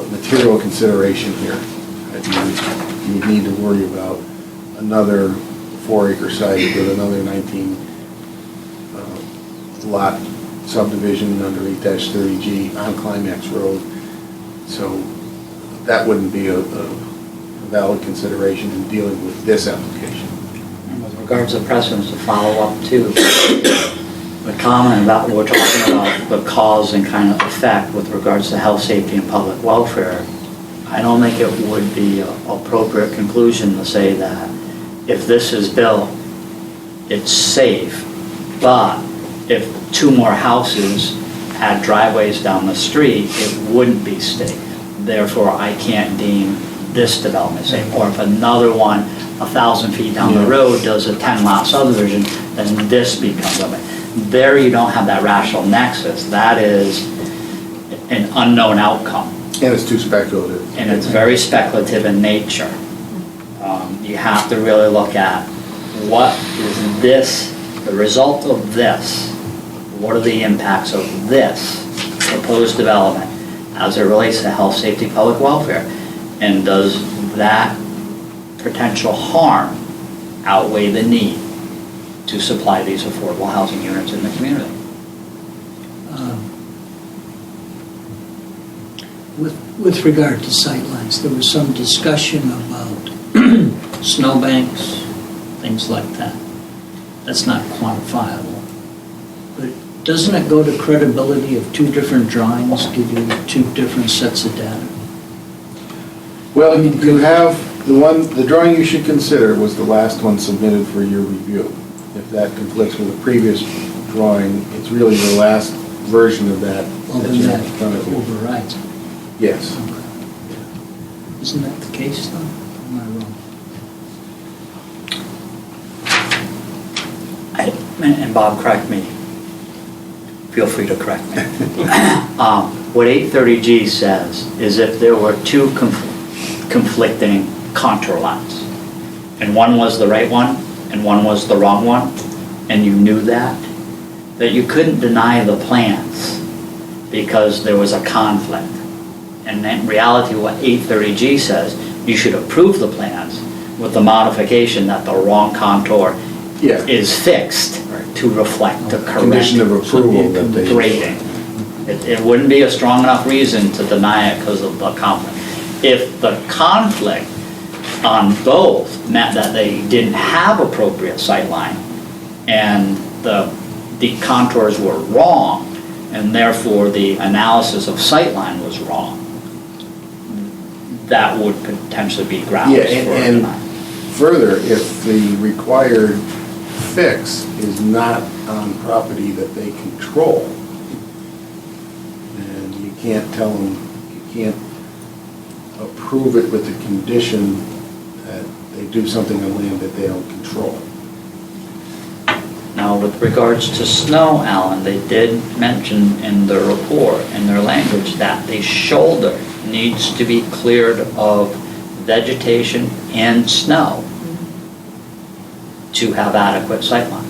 S9: material consideration here. You would need to worry about another 4-acre site with another 19 lot subdivision under 8-30G on Climax Road. So that wouldn't be a valid consideration in dealing with this application.
S6: And with regards to precedents, to follow up too, the comment about, we're talking about the cause and kind of effect with regards to health, safety, and public welfare. I don't think it would be an appropriate conclusion to say that if this is built, it's safe, but if 2 more houses had driveways down the street, it wouldn't be safe. Therefore, I can't deem this development, say, or if another one 1,000 feet down the road does a 10-lot subdivision, then this becomes a, there you don't have that rational nexus. That is an unknown outcome.
S9: And it's too speculative.
S6: And it's very speculative in nature. You have to really look at what is this, the result of this, what are the impacts of this proposed development as it relates to health, safety, public welfare, and does that potential harm outweigh the need to supply these affordable housing units in the community?
S4: With regard to sightlines, there was some discussion about snowbanks, things like that. That's not quantifiable. But doesn't it go to credibility of two different drawings, give you two different sets of data?
S9: Well, you have, the drawing you should consider was the last one submitted for your review. If that conflicts with a previous drawing, it's really the last version of that
S4: Well,
S9: that
S4: then
S9: you
S4: that
S9: have in front of you.
S4: overrides it.
S9: Yes.
S4: Isn't that the case, though? Am I wrong?
S6: And Bob, correct me. Feel free to correct me. What 830G says is if there were two conflicting contour lines, and one was the right one, and one was the wrong one, and you knew that you couldn't deny the plans because there was a conflict. And in reality, what 830G says, you should approve the plans with the modification that the wrong contour is fixed to reflect the correct
S9: Condition of approval that they
S6: grading. It wouldn't be a strong enough reason to deny it because of the conflict. If the conflict on both meant that they didn't have appropriate sightline and the contours were wrong, and therefore the analysis of sightline was wrong, that would potentially be grounds for a denial.
S9: Further, if the required fix is not on property that they control, and you can't tell them, you can't approve it with the condition that they do something on land that they don't control.
S6: Now, with regards to snow, Alan, they did mention in their report, in their language, that the shoulder needs to be cleared of vegetation and snow to have adequate sightline.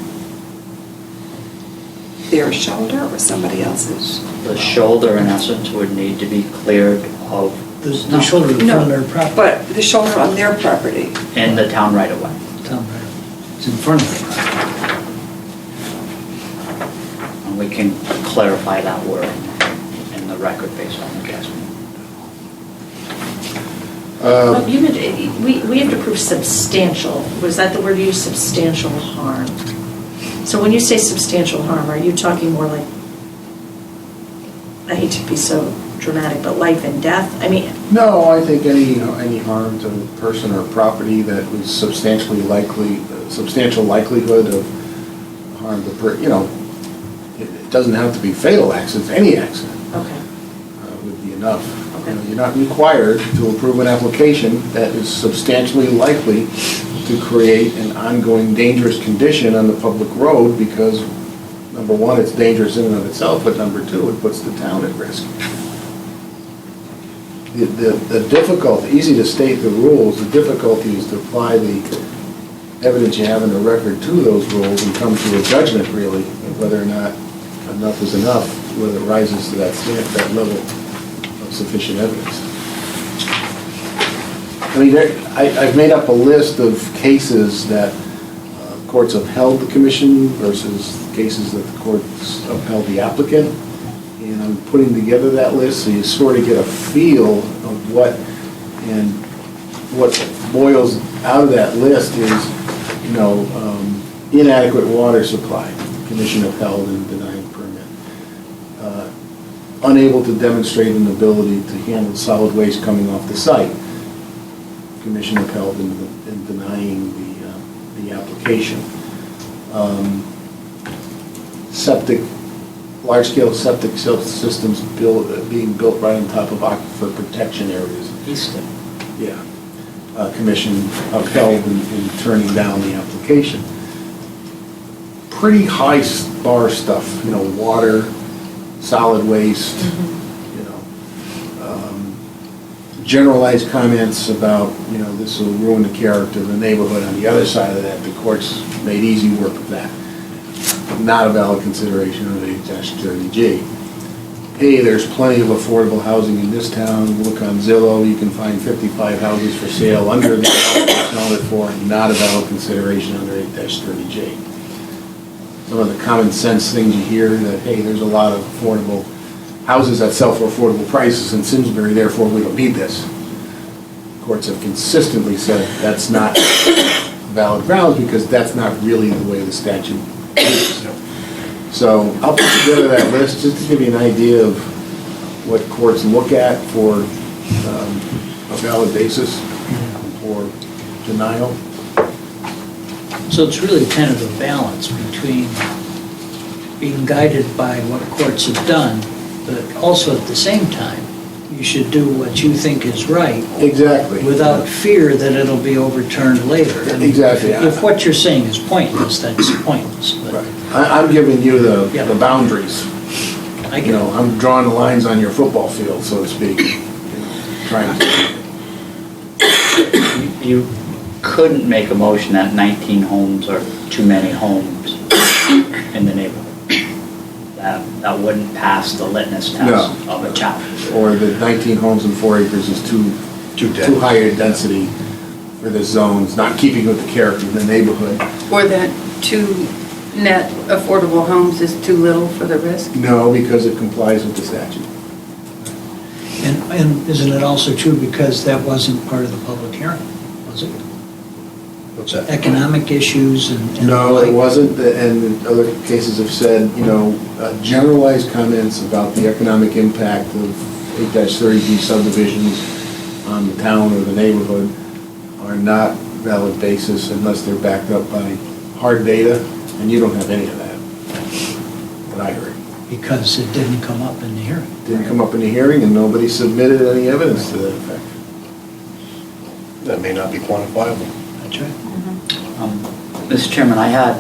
S10: Their shoulder or somebody else's?
S6: The shoulder, in essence, would need to be cleared of
S4: The
S6: snow
S4: shoulder in front of their property.
S10: But the shoulder on their property.
S6: in the town right away.
S4: Town right. It's in front of their property.
S6: And we can clarify that word in the record based on the adjustment.
S2: Well, we have to prove substantial. Was that the word you used, substantial harm? So when you say substantial harm, are you talking more like, I hate to be so dramatic, but life and death? I mean.
S9: No, I think any harm to a person or property that was substantial likelihood of harm to, it doesn't have to be fatal accidents, any accident would be enough. You're not required to approve an application that is substantially likely to create an ongoing dangerous condition on the public road because, number one, it's dangerous in and of itself, but number two, it puts the town at risk. The difficulty, easy to state the rules, the difficulty is to apply the evidence you have in the record to those rules and come to a judgment, really, of whether or not enough is enough, whether it rises to that level of sufficient evidence. I mean, I've made up a list of cases that courts upheld the commission versus cases that the courts upheld the applicant. And I'm putting together that list so you sort of get a feel of what boils out of that list is, inadequate water supply, commission upheld and denying permit. Unable to demonstrate an ability to handle solid waste coming off the site, commission upheld in denying the application. Large-scale septic systems being built right on top of aquifer protection areas.
S6: Easton.
S9: Yeah. Commission upheld in turning down the application. Pretty high bar stuff, water, solid waste, generalized comments about, this will ruin the character of the neighborhood. On the other side of that, the courts made easy work of that. Not a valid consideration of 8-30G. Hey, there's plenty of affordable housing in this town. Look on Zillow, you can find 55 houses for sale under the accounted for, not a valid consideration under 8-30G. Some of the common sense things you hear that, hey, there's a lot of affordable houses that sell for affordable prices in Simsbury, therefore we don't need this. Courts have consistently said that's not valid grounds because that's not really the way the statute is. So I'll put together that list just to give you an idea of what courts look at for a valid basis for denial.
S4: So it's really kind of a balance between being guided by what courts have done, but also at the same time, you should do what you think is right.
S9: Exactly.
S4: Without fear that it'll be overturned later. And
S9: Exactly.
S4: If what you're saying is pointless, that's pointless. But
S9: Right. I'm giving you the boundaries.
S4: I get it.
S9: I'm drawing the lines on your football field, so to speak. Trying to.
S6: You couldn't make a motion that 19 homes are too many homes in the neighborhood. That wouldn't pass the litmus test
S9: No.
S6: of a challenge.
S9: Or the 19 homes and 4 acres is too high a density for this zone. It's not keeping with the character of the neighborhood.
S5: Or that 2 net affordable homes is too little for the risk?
S9: No, because it complies with the statute.
S4: And isn't it also true because that wasn't part of the public hearing, was it?
S1: What's that?
S4: Economic issues and
S9: No,
S4: like-
S9: it wasn't, and other cases have said, generalized comments about the economic impact of 8-30G subdivisions on the town or the neighborhood are not valid basis unless they're backed up by hard data, and you don't have any of that, that I heard.
S4: Because it didn't come up in the hearing.
S9: Didn't come up in the hearing, and nobody submitted any evidence to that effect.
S1: That may not be quantifiable.
S4: That's right.
S6: Mr. Chairman, I had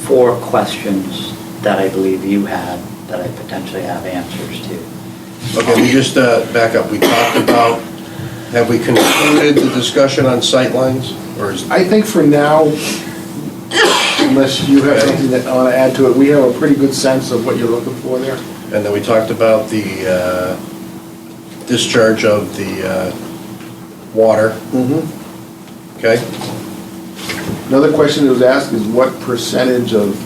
S6: 4 questions that I believe you had that I potentially have answers to.
S1: Okay, we just back up. We talked about, have we concluded the discussion on sightlines? Or is,
S9: I think for now, unless you have something that I want to add to it, we have a pretty good sense of what you're looking for there.
S1: and then we talked about the discharge of the water, okay?
S9: Another question that was asked is what percentage of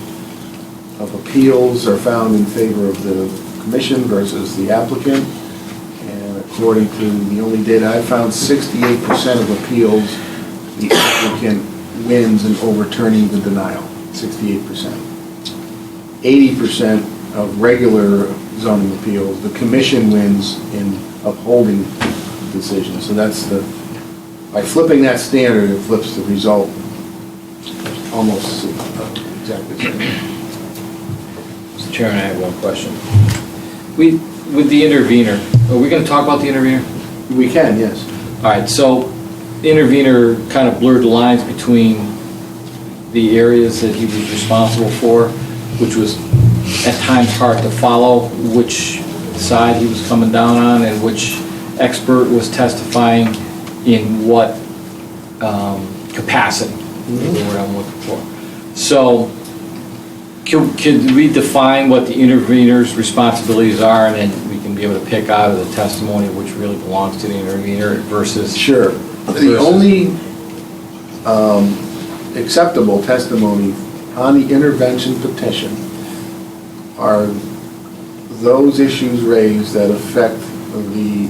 S9: appeals are found in favor of the commission versus the applicant? And according to the only data I found, 68% of appeals, the applicant wins in overturning the denial, 68%. 80% of regular zoning appeals, the commission wins in upholding the decision. So that's by flipping that standard, it flips the result almost exactly the same.
S7: Mr. Chairman, I have one question. With the intervener, are we going to talk about the intervener?
S9: We can, yes.
S7: All right, so the intervener kind of blurred the lines between the areas that he was responsible for, which was at times hard to follow which side he was coming down on and which expert was testifying in what capacity, is the word I'm looking for. So, can we define what the intervener's responsibilities are, and then we can be able to pick out of the testimony which really belongs to the intervener versus...
S9: Sure. The only acceptable testimony on the intervention petition are those issues raised that affect the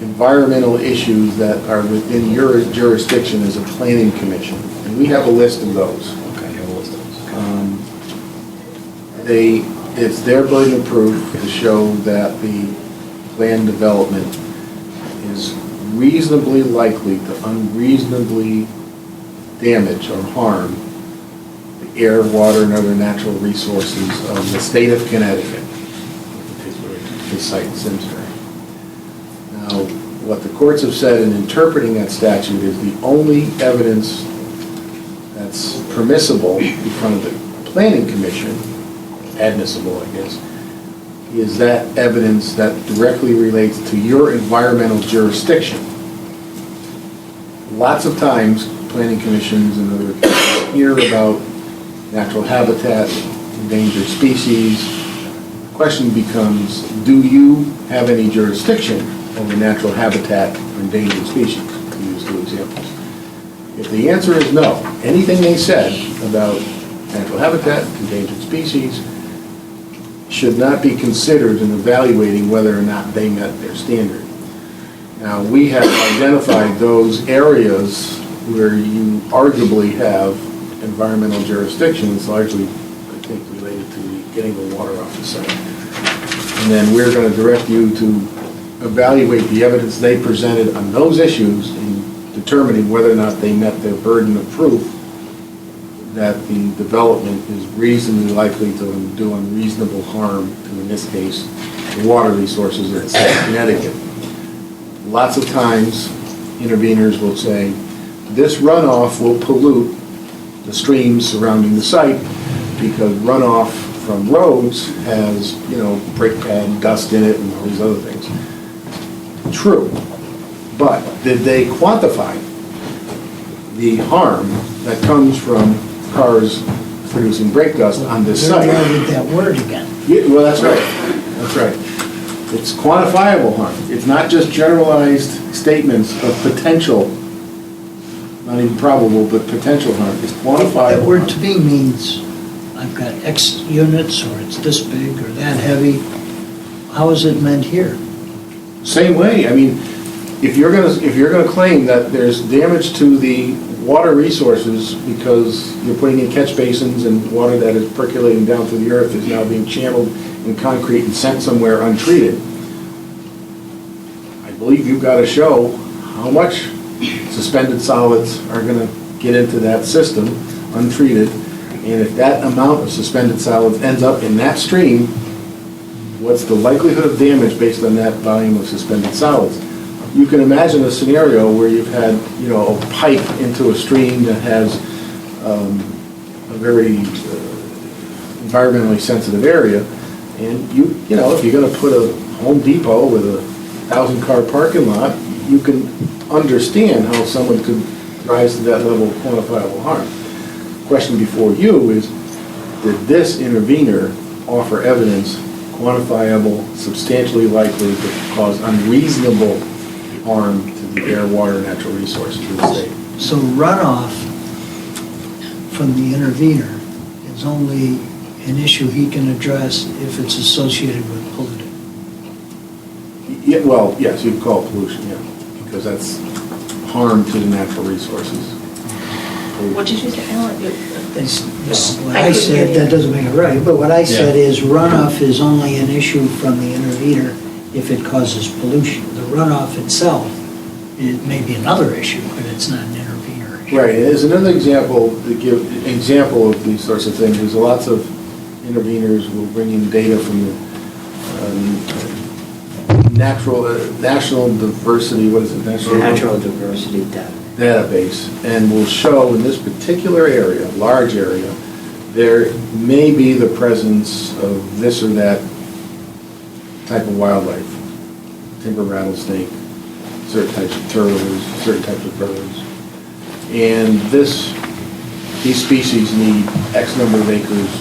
S9: environmental issues that are within your jurisdiction as a planning commission. And we have a list of those.
S7: Okay, you have a list of those.
S9: It's their burden of proof to show that the land development is reasonably likely to unreasonably damage or harm the air, water, and other natural resources of the state of Connecticut, particularly the site in Simsbury. Now, what the courts have said in interpreting that statute is the only evidence that's permissible in front of the planning commission, admissible, I guess, is that evidence that directly relates to your environmental jurisdiction. Lots of times, planning commissions and other commissions hear about natural habitat, endangered species. The question becomes, do you have any jurisdiction over natural habitat or endangered species? To use two examples. If the answer is no, anything they said about natural habitat, endangered species, should not be considered in evaluating whether or not they met their standard. Now, we have identified those areas where you arguably have environmental jurisdictions, largely, I think, related to getting the water off the site. And then we're going to direct you to evaluate the evidence they presented on those issues in determining whether or not they met their burden of proof that the development is reasonably likely to do unreasonable harm to, in this case, the water resources of the state of Connecticut. Lots of times, interveners will say, this runoff will pollute the streams surrounding the site because runoff from roads has, brake pad dust in it and all these other things. True, but did they quantify the harm that comes from cars producing brake dust on this site?
S4: There you are with that word again.
S9: Yeah, well, that's right. That's right. It's quantifiable harm. It's not just generalized statements of potential, not even probable, but potential harm. It's quantifiable.
S4: That word
S9: harm.
S4: to me means I've got X units, or it's this big, or that heavy. How is it meant here?
S9: Same way. I mean, if you're gonna claim that there's damage to the water resources because you're putting in catch basins and water that is percolating down through the earth is now being channeled in concrete and sent somewhere untreated, I believe you've got to show how much suspended solids are going to get into that system untreated, and if that amount of suspended solids ends up in that stream, what's the likelihood of damage based on that volume of suspended solids? You can imagine a scenario where you've had, a pipe into a stream that has a very environmentally sensitive area, and if you're going to put a Home Depot with a 1,000-car parking lot, you can understand how someone could rise to that level of quantifiable harm. The question before you is, did this intervener offer evidence quantifiable, substantially likely to cause unreasonable harm to the air, water, natural resources of the state?
S4: So runoff from the intervener is only an issue he can address if it's associated with pollutant.
S9: Yeah, well, yes, you'd call it pollution, yeah, because that's harm to the natural resources.
S2: What did you say, Alan?
S4: What I said, that doesn't make it right, but what I said is runoff is only an issue from the intervener if it causes pollution. The runoff itself, it may be another issue, but it's not an intervener issue.
S9: Right, as another example, to give example of these sorts of things, there's lots of interveners will bring in data from the national diversity, what is it?
S6: Natural diversity data.
S9: Database, and will show in this particular area, large area, there may be the presence of this or that type of wildlife, timber rattlesnake, certain types of turtles, certain types of birds, and these species need X number of acres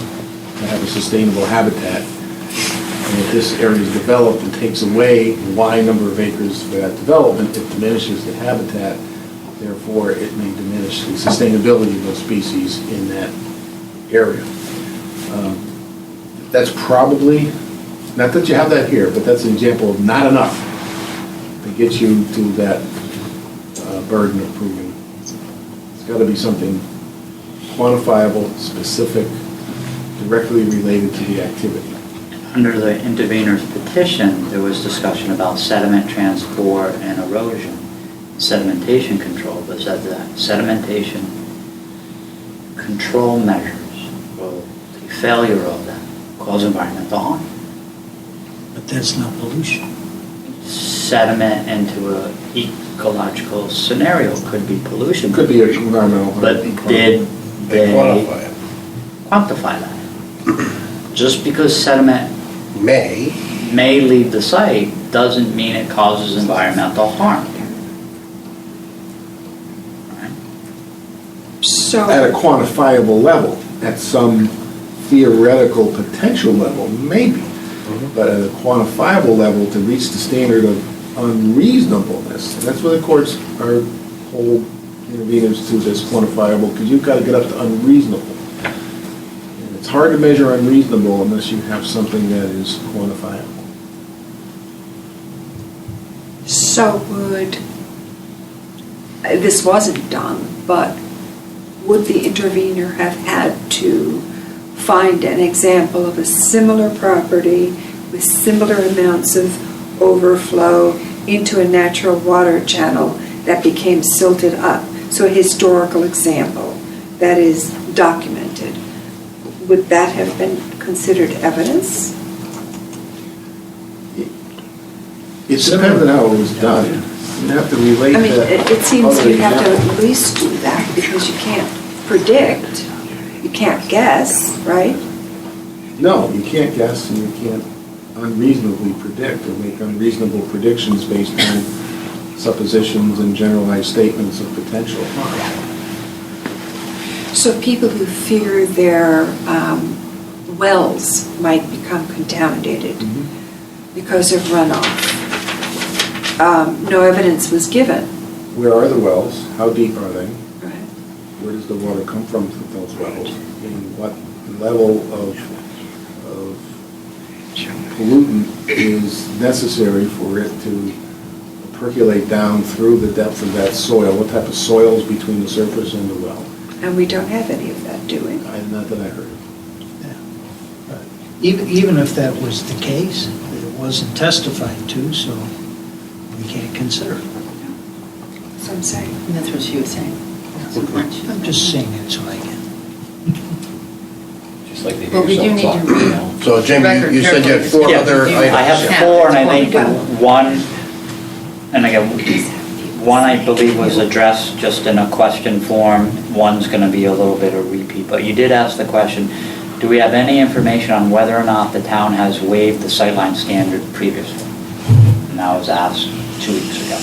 S9: to have a sustainable habitat. And if this area is developed and takes away Y number of acres for that development, it diminishes the habitat. Therefore, it may diminish the sustainability of those species in that area. That's probably, not that you have that here, but that's an example of not enough to get you to that burden of proving. It's got to be something quantifiable, specific, directly related to the activity.
S6: Under the intervener's petition, there was discussion about sediment transport and erosion, sedimentation control, but said that sedimentation control measures, or the failure of them, cause environmental harm.
S4: But that's not pollution.
S6: sediment into a ecological scenario, could be pollution.
S9: Could be environmental harm.
S6: But did
S1: They
S6: they
S1: quantify it.
S6: quantify that? Just because sediment
S1: May,
S6: leave the site doesn't mean it causes environmental harm. Right?
S9: At
S10: So,
S9: a quantifiable level, at some theoretical potential level, maybe. But at a quantifiable level, to reach the standard of unreasonableness, and that's where the courts are hold interveners to this quantifiable, because you've got to get up to unreasonable. And it's hard to measure unreasonable unless you have something that is quantifiable.
S10: so would, this wasn't done, but would the intervener have had to find an example of a similar property with similar amounts of overflow into a natural water channel that became silted up? So a historical example that is documented. Would that have been considered evidence?
S9: It depends on how it was done. You have to relate
S10: I mean,
S9: that.
S10: it seems
S9: other
S10: you have to
S9: example.
S10: at least do that because you can't predict, you can't guess, right?
S9: No, you can't guess and you can't unreasonably predict or make unreasonable predictions based on suppositions and generalized statements of potential harm.
S10: So people who fear their wells might become contaminated because of runoff. No evidence was given.
S9: Where are the wells? How deep are they?
S10: Right.
S9: Where does the water come from those wells? And what level of pollutant is necessary for it to percolate down through the depth of that soil? What type of soil is between the surface and the well?
S10: And we don't have any of that, do we?
S9: Not that I heard of.
S4: Even if that was the case, it wasn't testified to, so we can't consider it.
S10: So I'm saying.
S5: And that's what she was saying.
S4: I'm just saying it so I can.
S7: Just like they
S5: Well, we do need to read.
S1: so Jim, you said you had four
S6: Yeah,
S1: other items.
S6: I have
S5: Yeah.
S6: four, and I think one, and again, one I believe was addressed just in a question form. One's going to be a little bit of repeat, but you did ask the question, do we have any information on whether or not the town has waived the sightline standard previously? And that was asked 2 weeks ago.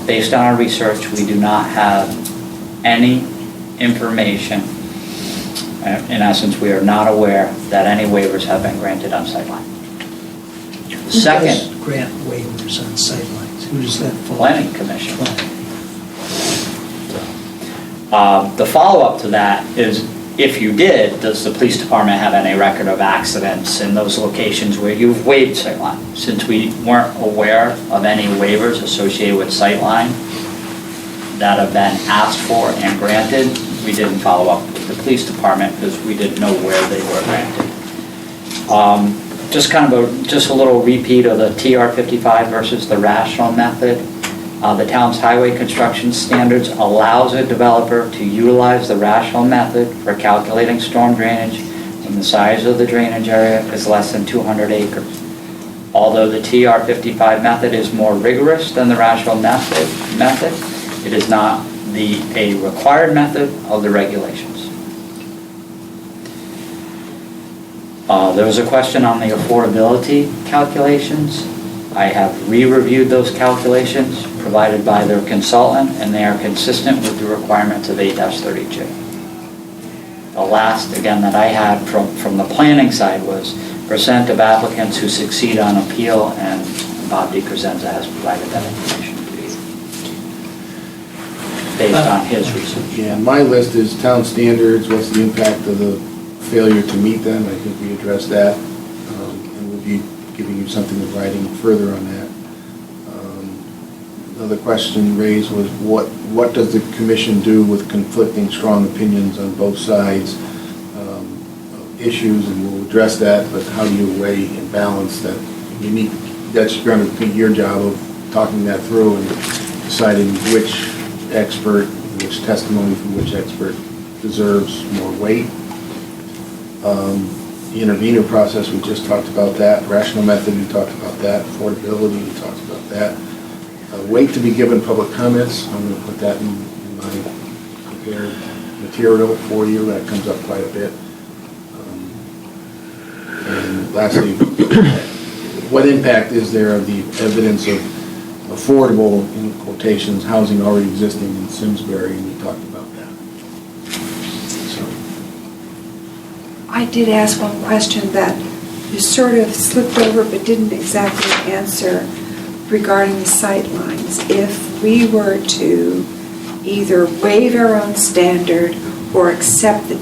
S6: Based on our research, we do not have any information. In essence, we are not aware that any waivers have been granted on sightline.
S4: Who
S6: Second,
S4: does grant waivers on sightlines? Who does that fall?
S6: Planning Commission.
S4: Planning.
S6: The follow-up to that is, if you did, does the police department have any record of accidents in those locations where you've waived sightline? Since we weren't aware of any waivers associated with sightline that have been asked for and granted, we didn't follow up with the police department because we didn't know where they were granted. Just a little repeat of the TR55 versus the rational method. The town's highway construction standards allows a developer to utilize the rational method for calculating storm drainage when the size of the drainage area is less than 200 acres. Although the TR55 method is more rigorous than the rational method, it is not a required method of the regulations. There was a question on the affordability calculations. I have re-reviewed those calculations provided by their consultant, and they are consistent with the requirements of 8-30J. The last, again, that I had from the planning side was percent of applicants who succeed on appeal, and Bob DiCrescenzo has provided that information to you based on his research.
S9: Yeah, my list is town standards, what's the impact of the failure to meet them? I think we addressed that, and we'll be giving you something in writing further on that. Another question raised was what does the commission do with conflicting strong opinions on both sides of issues, and we'll address that, but how do you weigh and balance that? That's going to be your job of talking that through and deciding which expert, which testimony from which expert deserves more weight. The intervenor process, we just talked about that. Rational method, we talked about that. Affordability, we talked about that. Wait to be given public comments, I'm going to put that in my prepared material for you. That comes up quite a bit. And lastly, what impact is there of the evidence of affordable, in quotations, housing already existing in Simsbury, and we talked about that. So,
S10: I did ask one question that you sort of slipped over but didn't exactly answer regarding the sight lines. If we were to either waive our own standard or accept the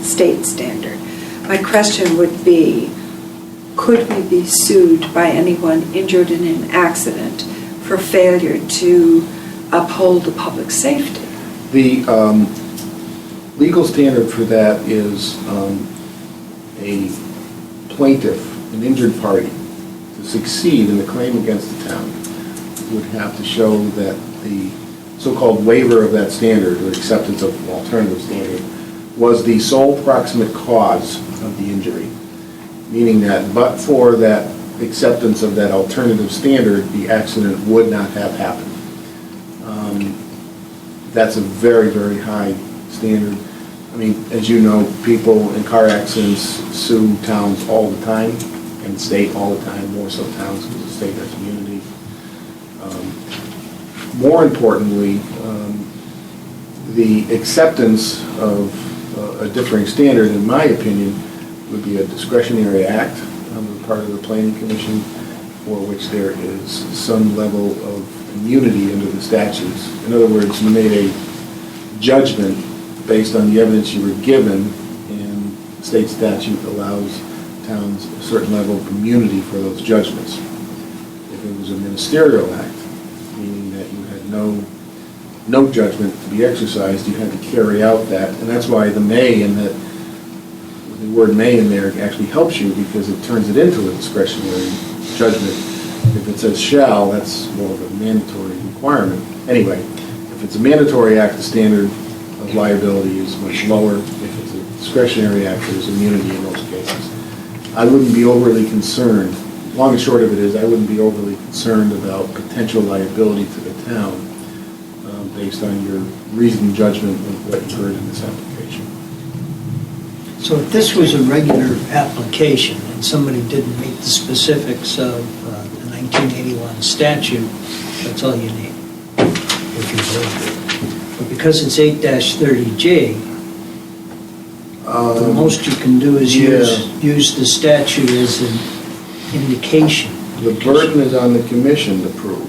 S10: state standard, my question would be, could we be sued by anyone injured in an accident for failure to uphold the public safety?
S9: the legal standard for that is a plaintiff, an injured party, to succeed in the claim against the town would have to show that the so-called waiver of that standard, or acceptance of an alternative standard, was the sole proximate cause of the injury. Meaning that but for that acceptance of that alternative standard, the accident would not have happened. That's a very, very high standard. I mean, as you know, people in car accidents sue towns all the time, and the state all the time, more so towns because the state has immunity. More importantly, the acceptance of a differing standard, in my opinion, would be a discretionary act on the part of the Planning Commission, for which there is some level of immunity under the statutes. In other words, you made a judgment based on the evidence you were given, and state statute allows towns a certain level of immunity for those judgments. If it was a ministerial act, meaning that you had no judgment to be exercised, you had to carry out that, and that's why the may in that, the word may in there actually helps you because it turns it into a discretionary judgment. If it says shall, that's more of a mandatory requirement. Anyway, if it's a mandatory act, the standard of liability is much lower. If it's a discretionary act, there's immunity in most cases. I wouldn't be overly concerned. Long and short of it is, I wouldn't be overly concerned about potential liability to the town based on your reasoned judgment of what you heard in this application.
S4: So if this was a regular application and somebody didn't meet the specifics of the 1981 statute, that's all you need, if you believe it. But because it's 8-30J, the most you can do is use the statute as an indication.
S9: The burden is on the commission to prove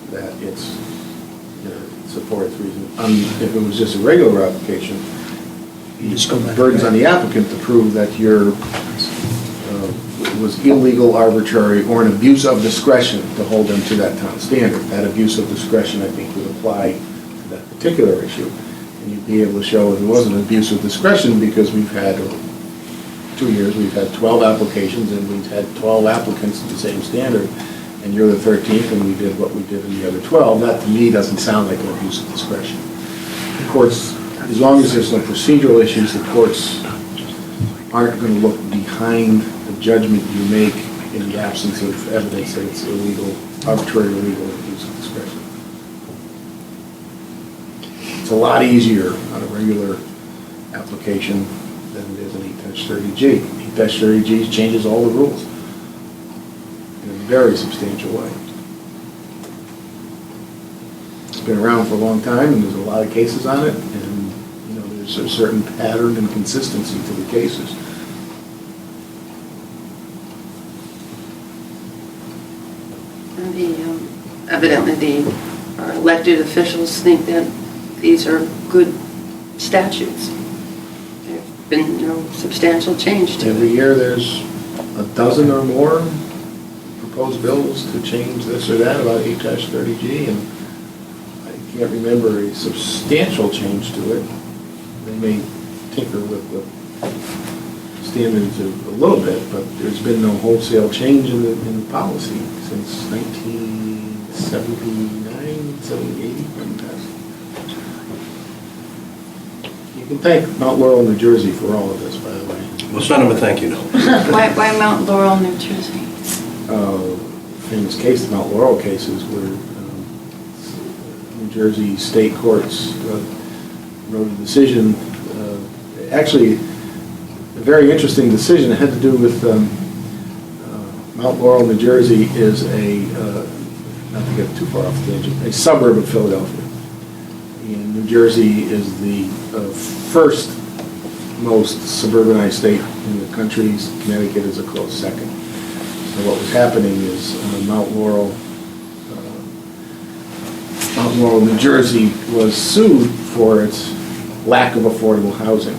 S9: that it's supports reason. If it was just a regular application, the burden's on the applicant to prove that it was illegal, arbitrary, or an abuse of discretion to hold them to that town standard. That abuse of discretion, I think, would apply to that particular issue. And you'd be able to show it wasn't an abuse of discretion because we've had 2 years, we've had 12 applications, and we've had 12 applicants to the same standard, and you're the 13th, and we did what we did in the other 12. That, to me, doesn't sound like an abuse of discretion. The courts, as long as there's no procedural issues, the courts aren't going to look behind the judgment you make in the absence of evidence that it's illegal, arbitrary, illegal, abuse of discretion. It's a lot easier on a regular application than it is an 8-30G. 8-30G changes all the rules in a very substantial way. It's been around for a long time, and there's a lot of cases on it, and there's a certain pattern and consistency to the cases.
S5: Evidently, the elected officials think that these are good statutes. There's been no substantial change to
S9: Every
S5: it.
S9: year there's a dozen or more proposed bills to change this or that about 8-30G, and I can't remember a substantial change to it. They may tinker with the standards a little bit, but there's been no wholesale change in the policy since 1979, 78 when it passed. You can thank Mount Laurel, New Jersey for all of this, by the way.
S1: We'll send him a thank you note.
S5: Why Mount Laurel, New Jersey?
S9: Famous case, the Mount Laurel cases, where New Jersey state courts wrote a decision, actually, a very interesting decision. It had to do with Mount Laurel, New Jersey is not to get too far off the tangent, a suburb of Philadelphia. And New Jersey is the first most suburbanized state in the country. Connecticut is a close second. So what was happening is Mount Laurel, New Jersey was sued for its lack of affordable housing.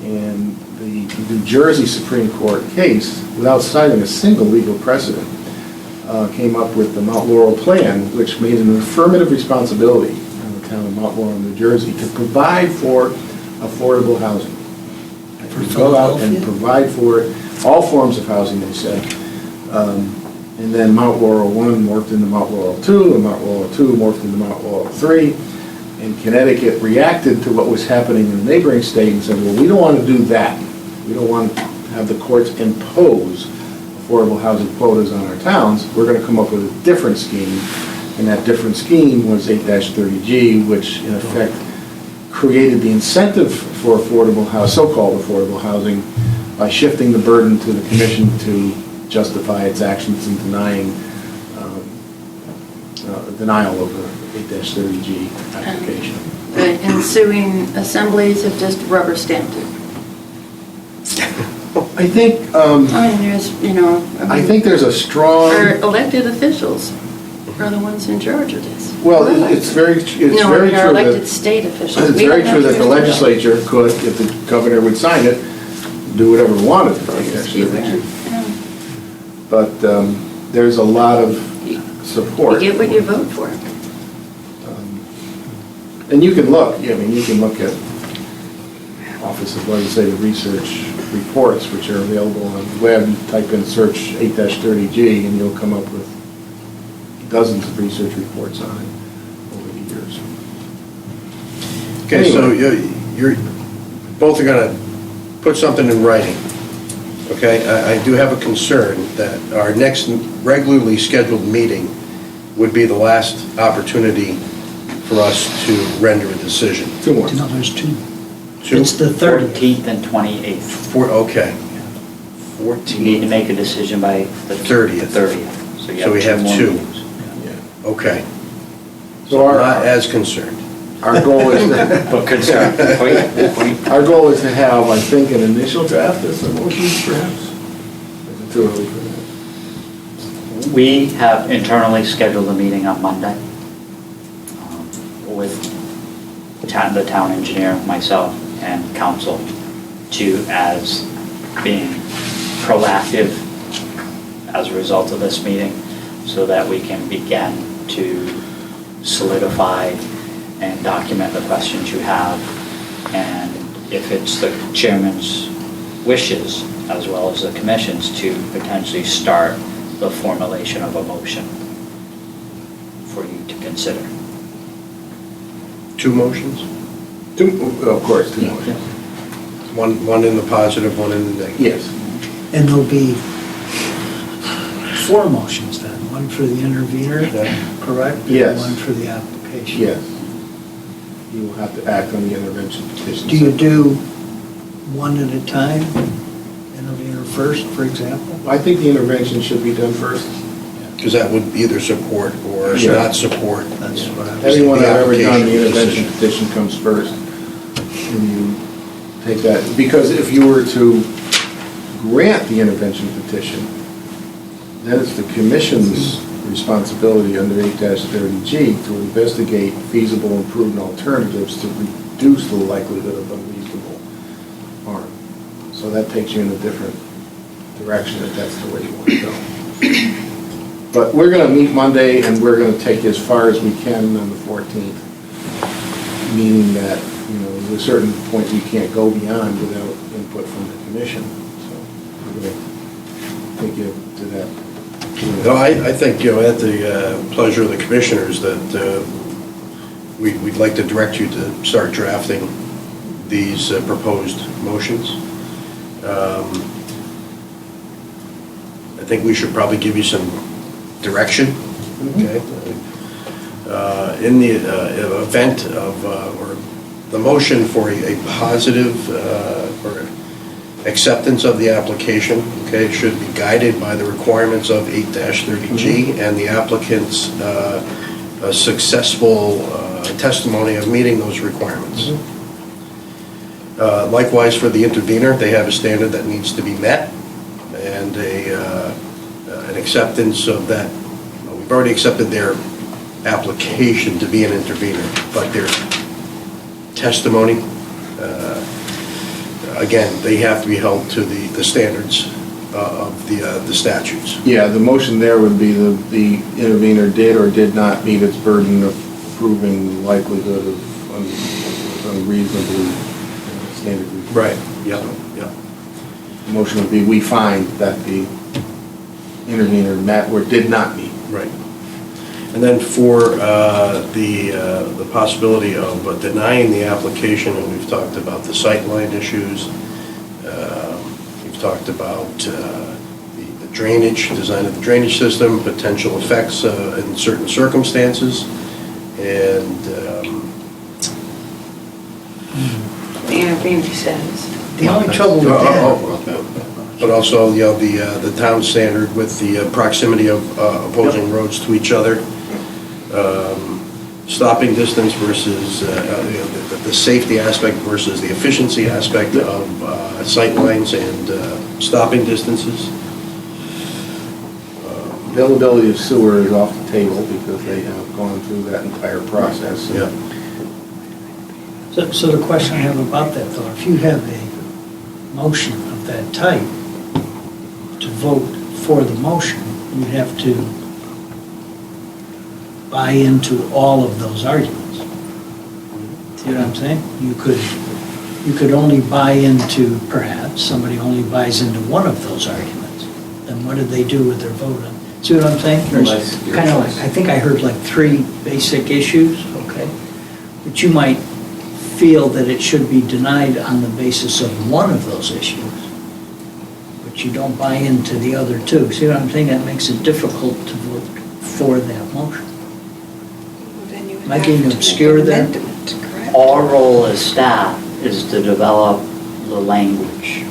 S9: And the New Jersey Supreme Court case, without citing a single legal precedent, came up with the Mount Laurel Plan, which made an affirmative responsibility on the town of Mount Laurel, New Jersey, to provide for affordable housing. To go out and provide for it, all forms of housing, they said. And then Mount Laurel 1 morphed into Mount Laurel 2, and Mount Laurel 2 morphed into Mount Laurel 3. And Connecticut reacted to what was happening in the neighboring state and said, well, we don't want to do that. We don't want to have the courts impose affordable housing quotas on our towns. We're going to come up with a different scheme. And that different scheme was 8-30G, which in effect created the incentive for affordable housing, so-called affordable housing, by shifting the burden to the commission to justify its actions in denying denial of the 8-30G application.
S5: The ensuing assemblies have just rubber stamped it.
S9: I think,
S5: I mean, there's,
S9: I think there's a strong.
S5: Our elected officials are the ones in charge of this.
S9: Well, it's very true.
S5: No, our
S9: that-
S5: elected state officials.
S9: It's
S5: We
S9: very
S5: don't
S9: true
S5: have
S9: that the
S5: to-
S9: legislature could, if the governor would sign it, do whatever it wanted to
S5: Yeah.
S9: do. But there's a lot of
S5: You
S9: support.
S5: get what you vote for.
S9: And you can look, I mean, you can look at Office of Legislative Research reports, which are available on the web. You type in search 8-30G, and you'll come up with dozens of research reports on it over the years.
S1: Okay, so
S9: Anyway.
S1: you're, both are gonna put something in writing, okay? I do have a concern that our next regularly scheduled meeting would be the last opportunity for us to render a decision.
S9: Two more.
S4: No, there's two.
S1: Two?
S4: It's the 30th.
S6: 14th and 28th.
S1: Okay.
S6: You need to
S1: 14th,
S6: make a decision by the
S1: 30th.
S6: 30th.
S1: So we have
S6: more
S1: two.
S6: meetings.
S9: Yeah.
S1: Okay.
S9: So
S1: Not as concerned.
S9: our goal is
S6: But concerned, point.
S9: our goal is to have, I think, an initial draft of some motions, perhaps. Is it too early for that?
S6: We have internally scheduled a meeting on Monday with the town engineer, myself, and council as being proactive as a result of this meeting so that we can begin to solidify and document the questions you have. And if it's the chairman's wishes, as well as the commission's, to potentially start the formulation of a motion for you to consider.
S1: Two motions?
S9: Of course, two motions.
S1: One in the positive, one in the negative?
S9: Yes.
S4: And there'll be 4 motions then, one for the intervener,
S1: Yeah.
S4: correct?
S9: Yes.
S4: And one for the application.
S9: Yes. You will have to act on the intervention petition.
S4: Do you do one at a time? Intervener first, for example?
S9: I think the intervention should be done first.
S1: Because that would either support or
S9: Yeah.
S1: not support.
S4: That's what I was
S9: Anyone
S1: The
S9: I've ever done, the
S1: application
S9: intervention
S1: decision.
S9: petition comes first. And you take that, because if you were to grant the intervention petition, then it's the commission's responsibility under 8-30G to investigate feasible and prudent alternatives to reduce the likelihood of unreasonable harm. So that takes you in a different direction if that's the way you want to go. But we're going to meet Monday, and we're going to take as far as we can on the 14th, meaning that, there's a certain point we can't go beyond without input from the commission. So we're going to take you to that.
S1: No, I think, at the pleasure of the commissioners, that we'd like to direct you to start drafting these proposed motions. I think we should probably give you some direction, okay? In the event of, or the motion for a positive or acceptance of the application, okay, should be guided by the requirements of 8-30G and the applicant's successful testimony of meeting those requirements. Likewise, for the intervener, they have a standard that needs to be met, and an acceptance of that. We've already accepted their application to be an intervener, but their testimony, again, they have to be held to the standards of the statutes.
S9: Yeah, the motion there would be the intervener did or did not meet its burden of proving likelihood of unreasonably standard review.
S1: Right, yeah, yeah.
S9: The motion would be, we find that the intervener met or did not meet.
S1: Right. And then for the possibility of denying the application, and we've talked about the sightline issues, we've talked about the drainage, design of the drainage system, potential effects in certain circumstances, and
S5: The intervener says.
S4: The only trouble with that,
S1: but also, you know, the town standard with the proximity of opposing roads to each other, stopping distance versus the safety aspect versus the efficiency aspect of sight lines and stopping distances.
S9: Availability of sewer is off the table because they have gone through that entire process.
S1: Yeah.
S4: so the question I have about that though, if you have a motion of that type, to vote for the motion, you'd have to buy into all of those arguments. See what I'm saying? You could only buy into, perhaps, somebody only buys into one of those arguments. Then what did they do with their vote on? See what I'm saying? There's kind of like, I think I heard like 3 basic issues, okay? But you might feel that it should be denied on the basis of one of those issues, but you don't buy into the other 2. See what I'm saying? That makes it difficult to vote for that motion.
S10: Then you would
S4: Am I
S10: have
S4: getting
S10: to make
S4: obscure
S10: an
S4: there?
S10: amendment, correct?
S6: Our role as staff is to develop the language.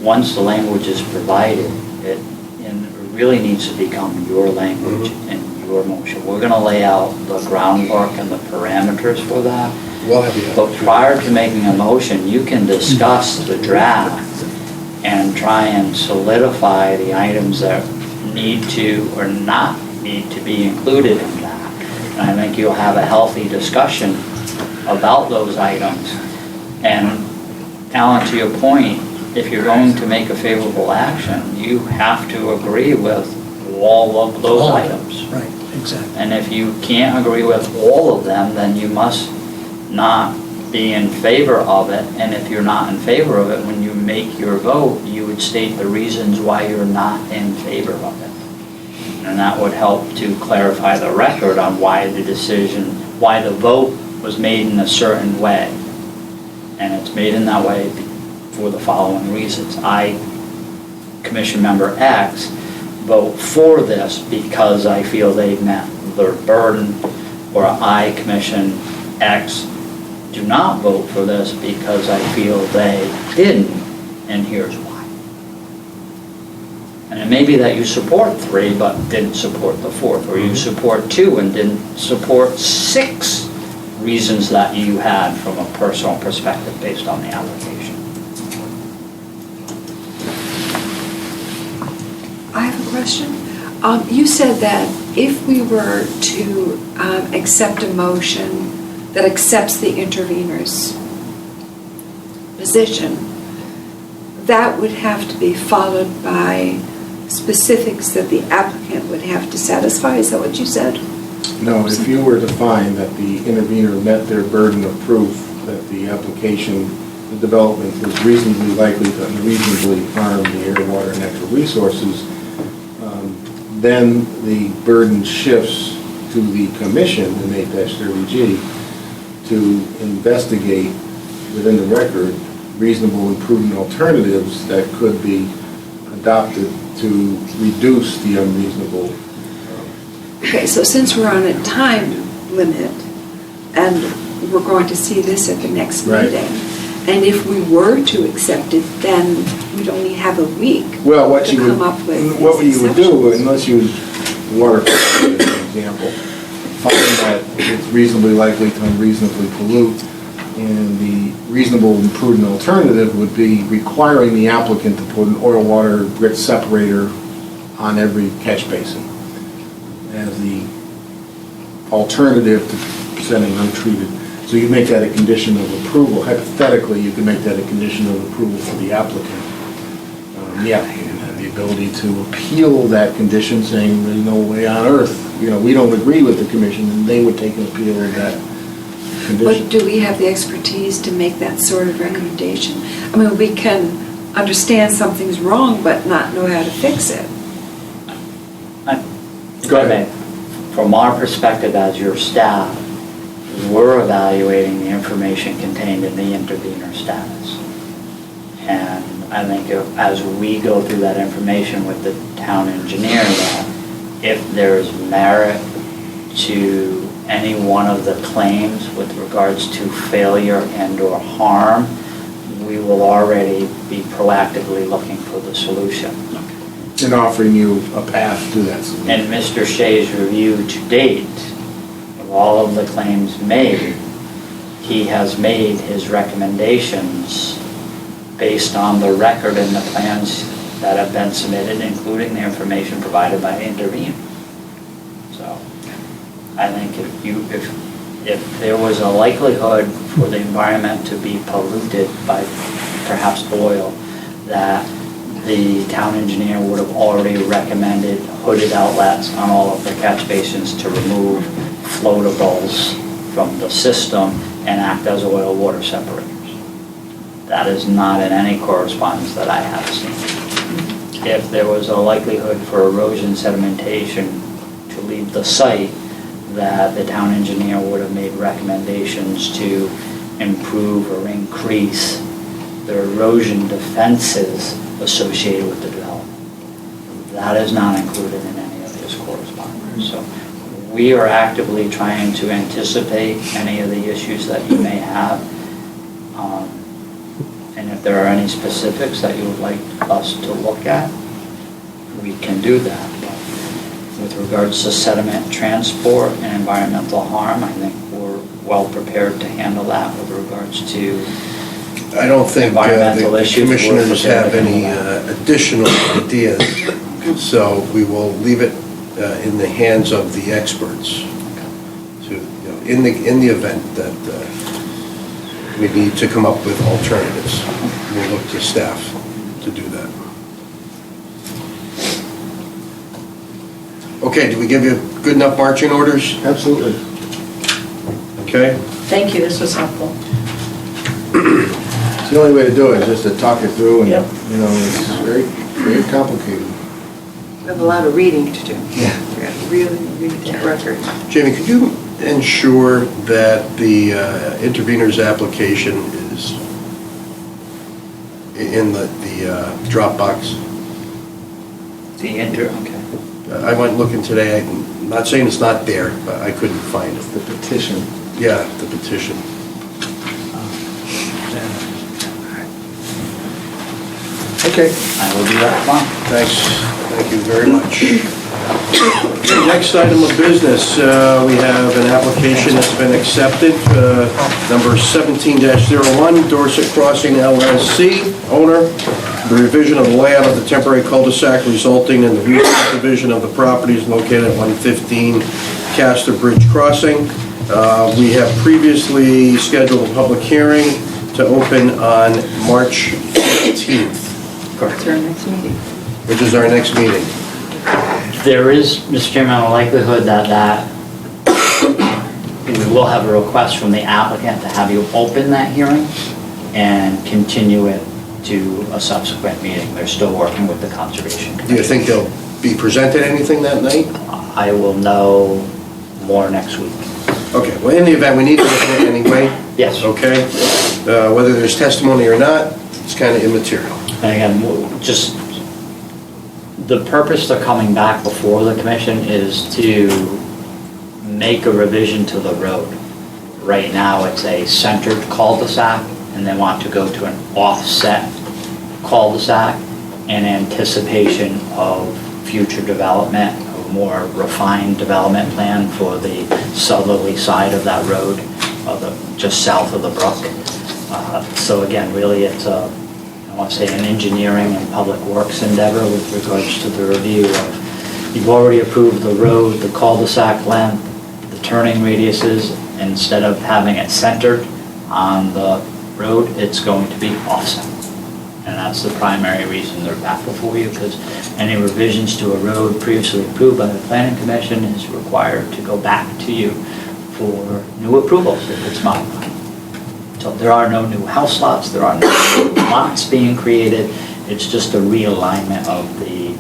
S6: Once the language is provided, it really needs to become your language and your motion. We're going to lay out the groundwork and the parameters for that.
S1: We'll have you.
S6: But prior to making a motion, you can discuss the draft and try and solidify the items that need to or not need to be included in that. And I think you'll have a healthy discussion about those items. And Alan, to your point, if you're going to make a favorable action, you have to agree with all of those
S4: All of them.
S6: items.
S4: Right, exactly.
S6: And if you can't agree with all of them, then you must not be in favor of it. And if you're not in favor of it, when you make your vote, you would state the reasons why you're not in favor of it. And that would help to clarify the record on why the vote was made in a certain way. And it's made in that way for the following reasons. I, Commission Member X, vote for this because I feel they've met their burden, or I, Commission X, do not vote for this because I feel they didn't, and here's why. And it may be that you support 3 but didn't support the 4th, or you support 2 and didn't support 6 reasons that you had from a personal perspective based on the application.
S10: I have a question. You said that if we were to accept a motion that accepts the intervener's position, that would have to be followed by specifics that the applicant would have to satisfy. Is that what you said?
S9: No, if you were to find that the intervener met their burden of proof that the application, the development was reasonably likely to unreasonably harm the air, water, and natural resources, then the burden shifts to the commission in 8-30G to investigate within the record reasonable and prudent alternatives that could be adopted to reduce the unreasonable.
S10: Okay, so since we're on a time limit, and we're going to see this at the next
S9: Right.
S10: meeting, and if we were to accept it, then we'd only have a week
S9: Well, what
S10: to
S9: you would,
S10: come up with
S9: what
S10: these
S9: you would do,
S10: exceptions.
S9: unless you use water quality as an example, find that it's reasonably likely to unreasonably pollute, and the reasonable and prudent alternative would be requiring the applicant to put an oil water grit separator on every catch basin as the alternative to sending untreated. So you make that a condition of approval. Hypothetically, you could make that a condition of approval for the applicant. The applicant had the ability to appeal that condition, saying there's no way on earth, we don't agree with the commission, and they would take an appeal of that condition.
S10: But do we have the expertise to make that sort of recommendation? I mean, we can understand something's wrong, but not know how to fix it.
S9: Go ahead.
S6: From our perspective as your staff, we're evaluating the information contained in the intervenor status. And I think as we go through that information with the town engineer, that if there's merit to any one of the claims with regards to failure and/or harm, we will already be proactively looking for the solution.
S9: And offering you a path to that solution.
S6: In Mr. Shea's review to date, of all of the claims made, he has made his recommendations based on the record and the plans that have been submitted, including the information provided by the intervener. So, I think if there was a likelihood for the environment to be polluted by perhaps oil, that the town engineer would have already recommended hooded outlets on all of the catch basins to remove floatables from the system and act as oil water separators. That is not in any correspondence that I have seen. If there was a likelihood for erosion sedimentation to leave the site, that the town engineer would have made recommendations to improve or increase the erosion defenses associated with the development. That is not included in any of his correspondence. So we are actively trying to anticipate any of the issues that you may have. And if there are any specifics that you would like us to look at, we can do that. But with regards to sediment transport and environmental harm, I think we're well prepared to handle that with regards to
S1: I don't think
S6: environmental
S1: the
S6: issues.
S1: commissioners have any additional ideas, so we will leave it in the hands of the experts to, in the event that we need to come up with alternatives. We'll look to staff to do that. Okay, did we give you good enough marching orders?
S9: Absolutely.
S1: Okay?
S2: Thank you, this was helpful.
S9: It's the only way to do it, is just to talk it through, and,
S2: Yep.
S9: it's very, very complicated.
S5: We have a lot of reading to do.
S9: Yeah.
S5: We have to really read that record.
S1: Jamie, could you ensure that the intervener's application is in the Dropbox?
S6: okay.
S1: I went looking today, I'm not saying it's not there, but I couldn't find it.
S9: The petition.
S1: Yeah, the petition.
S9: Okay.
S6: I will do that tomorrow.
S1: Thanks, thank you very much. Okay, next item of business, we have an application that's been accepted, number 17-01, Dorset Crossing LLC, owner, the revision of the layout of the temporary cul-de-sac resulting in the re-subdivision of the properties located at 115 Castor Bridge Crossing. We have previously scheduled a public hearing to open on March 15th.
S5: It's our next meeting.
S1: Which is our next meeting.
S6: There is, Mr. Chairman, a likelihood that we will have a request from the applicant to have you open that hearing and continue it to a subsequent meeting. They're still working with the Conservation Commission.
S1: Do you think they'll be presented anything that night?
S6: I will know more next week.
S1: Okay, well, in the event, we need to look at it anyway.
S6: Yes.
S1: Okay? Whether there's testimony or not, it's kind of immaterial.
S6: And again, just, the purpose of coming back before the commission is to make a revision to the road. Right now, it's a centered cul-de-sac, and they want to go to an offset cul-de-sac in anticipation of future development, a more refined development plan for the southerly side of that road, just south of the brook. So again, really, it's I want to say an engineering and public works endeavor with regards to the review of, you've already approved the road, the cul-de-sac length, the turning radiuses. Instead of having it centered on the road, it's going to be offset. And that's the primary reason they're back before you, because any revisions to a road previously approved by the planning commission is required to go back to you for new approvals if it's modified. So there are no new house lots, there are no new lots being created, it's just a realignment of the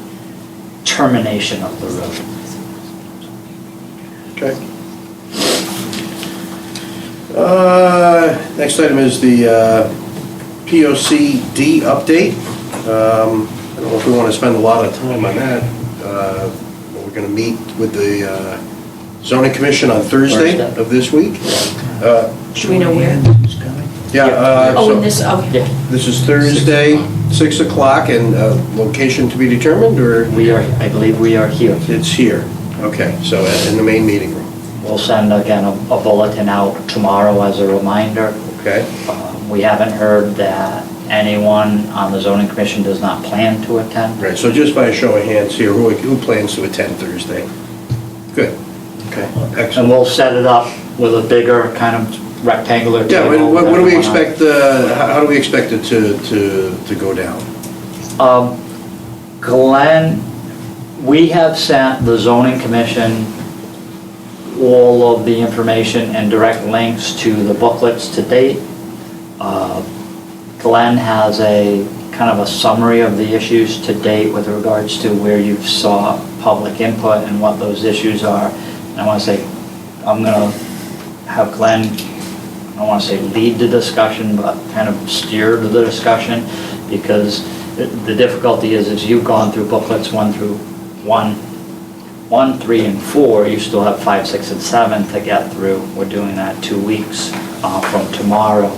S6: termination of the road.
S1: Okay. Next item is the POCD update. I don't know if we want to spend a lot of time on that. We're going to meet with the zoning commission on Thursday of this week.
S2: Should we know where?
S1: Yeah.
S2: Oh,
S1: so
S2: in this, okay.
S1: This is Thursday, 6 o'clock, and location to be determined, or?
S6: I believe we are here.
S1: It's here. Okay, so in the main meeting room.
S6: We'll send again a bulletin out tomorrow as a reminder.
S1: Okay.
S6: We haven't heard that anyone on the zoning commission does not plan to attend.
S1: Right, so just by a show of hands here, who plans to attend Thursday? Good. Okay,
S6: And
S1: excellent.
S6: we'll set it up with a bigger kind of rectangular
S1: Yeah,
S6: table.
S1: what do we
S6: that everyone-
S1: expect, how do we expect it to go down?
S6: Glenn, we have sent the zoning commission all of the information and direct links to the booklets to date. Glenn has a kind of a summary of the issues to date with regards to where you saw public input and what those issues are. And I want to say, I'm going to have Glenn, I don't want to say lead the discussion, but kind of steer the discussion, because the difficulty is you've gone through booklets 1, 3, and 4, you still have 5, 6, and 7 to get through. We're doing that 2 weeks from tomorrow.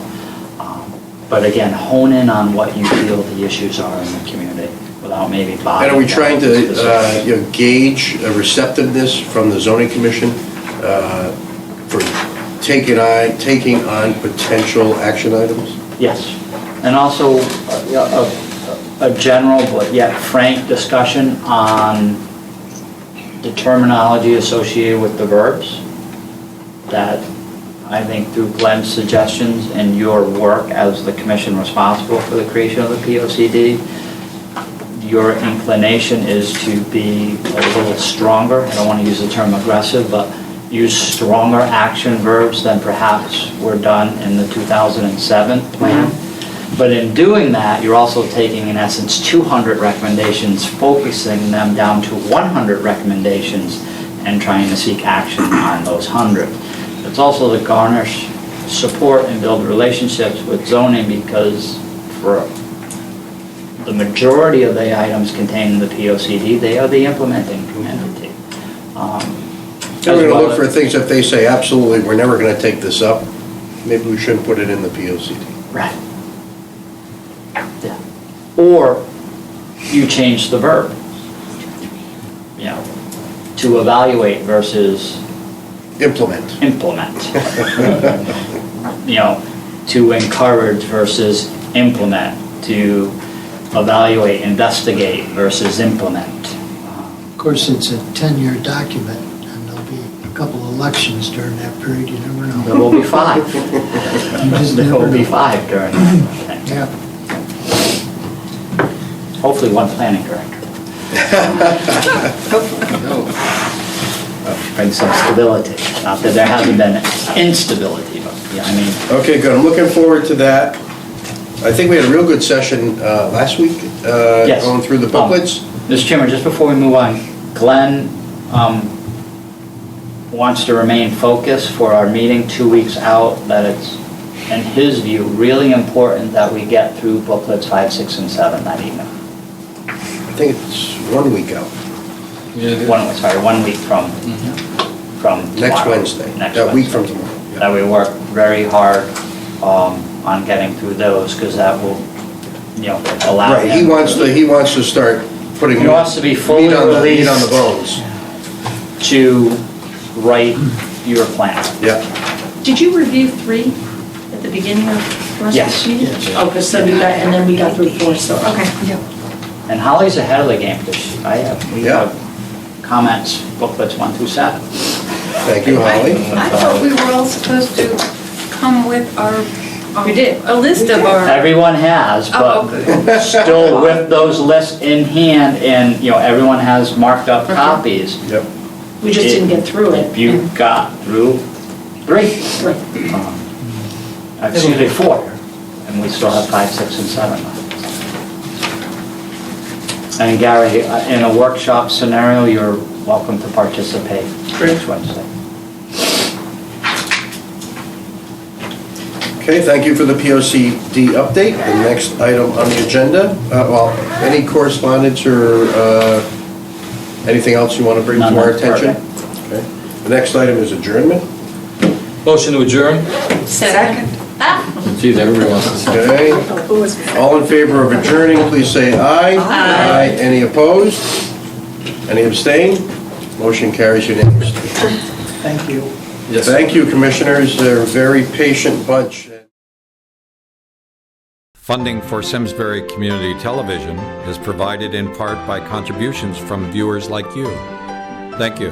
S6: But again, hone in on what you feel the issues are in the community without maybe bogging
S1: And are we
S6: down
S1: trying
S6: to
S1: to
S6: specifics.
S1: gauge a receptiveness from the zoning commission for taking on potential action items?
S6: Yes, and also a general but yet frank discussion on the terminology associated with the verbs that I think through Glenn's suggestions and your work as the commission responsible for the creation of the POCD, your inclination is to be a little stronger. I don't want to use the term aggressive, but use stronger action verbs than perhaps were done in the 2007 plan. But in doing that, you're also taking, in essence, 200 recommendations, focusing them down to 100 recommendations, and trying to seek action on those 100. It's also to garnish support and build relationships with zoning, because for the majority of the items contained in the POCD, they are the implementing community.
S1: We're going to look for things if they say, absolutely, we're never going to take this up, maybe we shouldn't put it in the POCD.
S6: Right. Yeah. Or you change the verb, you know, to evaluate versus
S1: Implement.
S6: You know, to encourage versus implement, to evaluate, investigate versus implement.
S11: Of course, it's a 10-year document, and there'll be a couple elections during that period, you never know.
S6: There will be 5.
S11: You just
S6: There
S11: never
S6: will be
S11: know.
S6: 5 during that.
S11: Yeah.
S6: Hopefully 1 planning director. Bring some stability. Not that there hasn't been instability, but yeah, I mean,
S1: Okay, good, I'm looking forward to that. I think we had a real good session last week,
S6: Yes.
S1: going through the booklets.
S6: Mr. Chairman, just before we move on, Glenn wants to remain focused for our meeting 2 weeks out, that it's, in his view, really important that we get through booklets 5, 6, and 7 that evening.
S1: I think it's 1 week out.
S6: 1 week from
S1: Next
S6: tomorrow.
S1: Wednesday.
S6: Next
S1: That week
S6: Wednesday.
S1: from tomorrow. Yeah.
S6: That we work very hard on getting through those, because that will, allow
S1: Right,
S6: him.
S1: he wants to start putting.
S6: He wants to be fully
S1: meat on the
S6: released.
S1: bones.
S6: To write your plan.
S1: Yeah.
S2: Did you review 3 at the beginning of last
S6: Yes.
S2: week's meeting? Oh, because so and then we got through 4, so, okay.
S6: And Holly's ahead of the game, because we
S1: Yeah.
S6: have comments, booklets 1 through 7.
S1: Thank you, Holly.
S5: I thought we were all supposed to come with our.
S2: We did.
S5: A list of our.
S6: Everyone has,
S5: Oh,
S6: but still with those lists in hand, and, everyone has marked up copies.
S1: Yep.
S2: We just didn't get through it.
S6: If you got through 3,
S2: Right.
S6: excuse me, 4, and we still have 5, 6, and 7 left. And Gary, in a workshop scenario, you're welcome to participate next Wednesday.
S1: Okay, thank you for the POCD update. The next item on the agenda, any correspondence or anything else you want to bring to
S6: None,
S1: our
S6: that's
S1: attention? Okay. The next item is adjournment.
S7: Motion to adjourn?
S5: Second.
S7: Geez, everybody wants to say.
S1: Okay. All in favor of adjourning, please say aye.
S2: Aye.
S1: Any opposed? Any abstain? Motion carries unanimously.
S11: Thank you.
S1: Thank you, commissioners. They're a very patient bunch.
S12: Funding for Simsbury Community Television is provided in part by contributions from viewers like you. Thank you.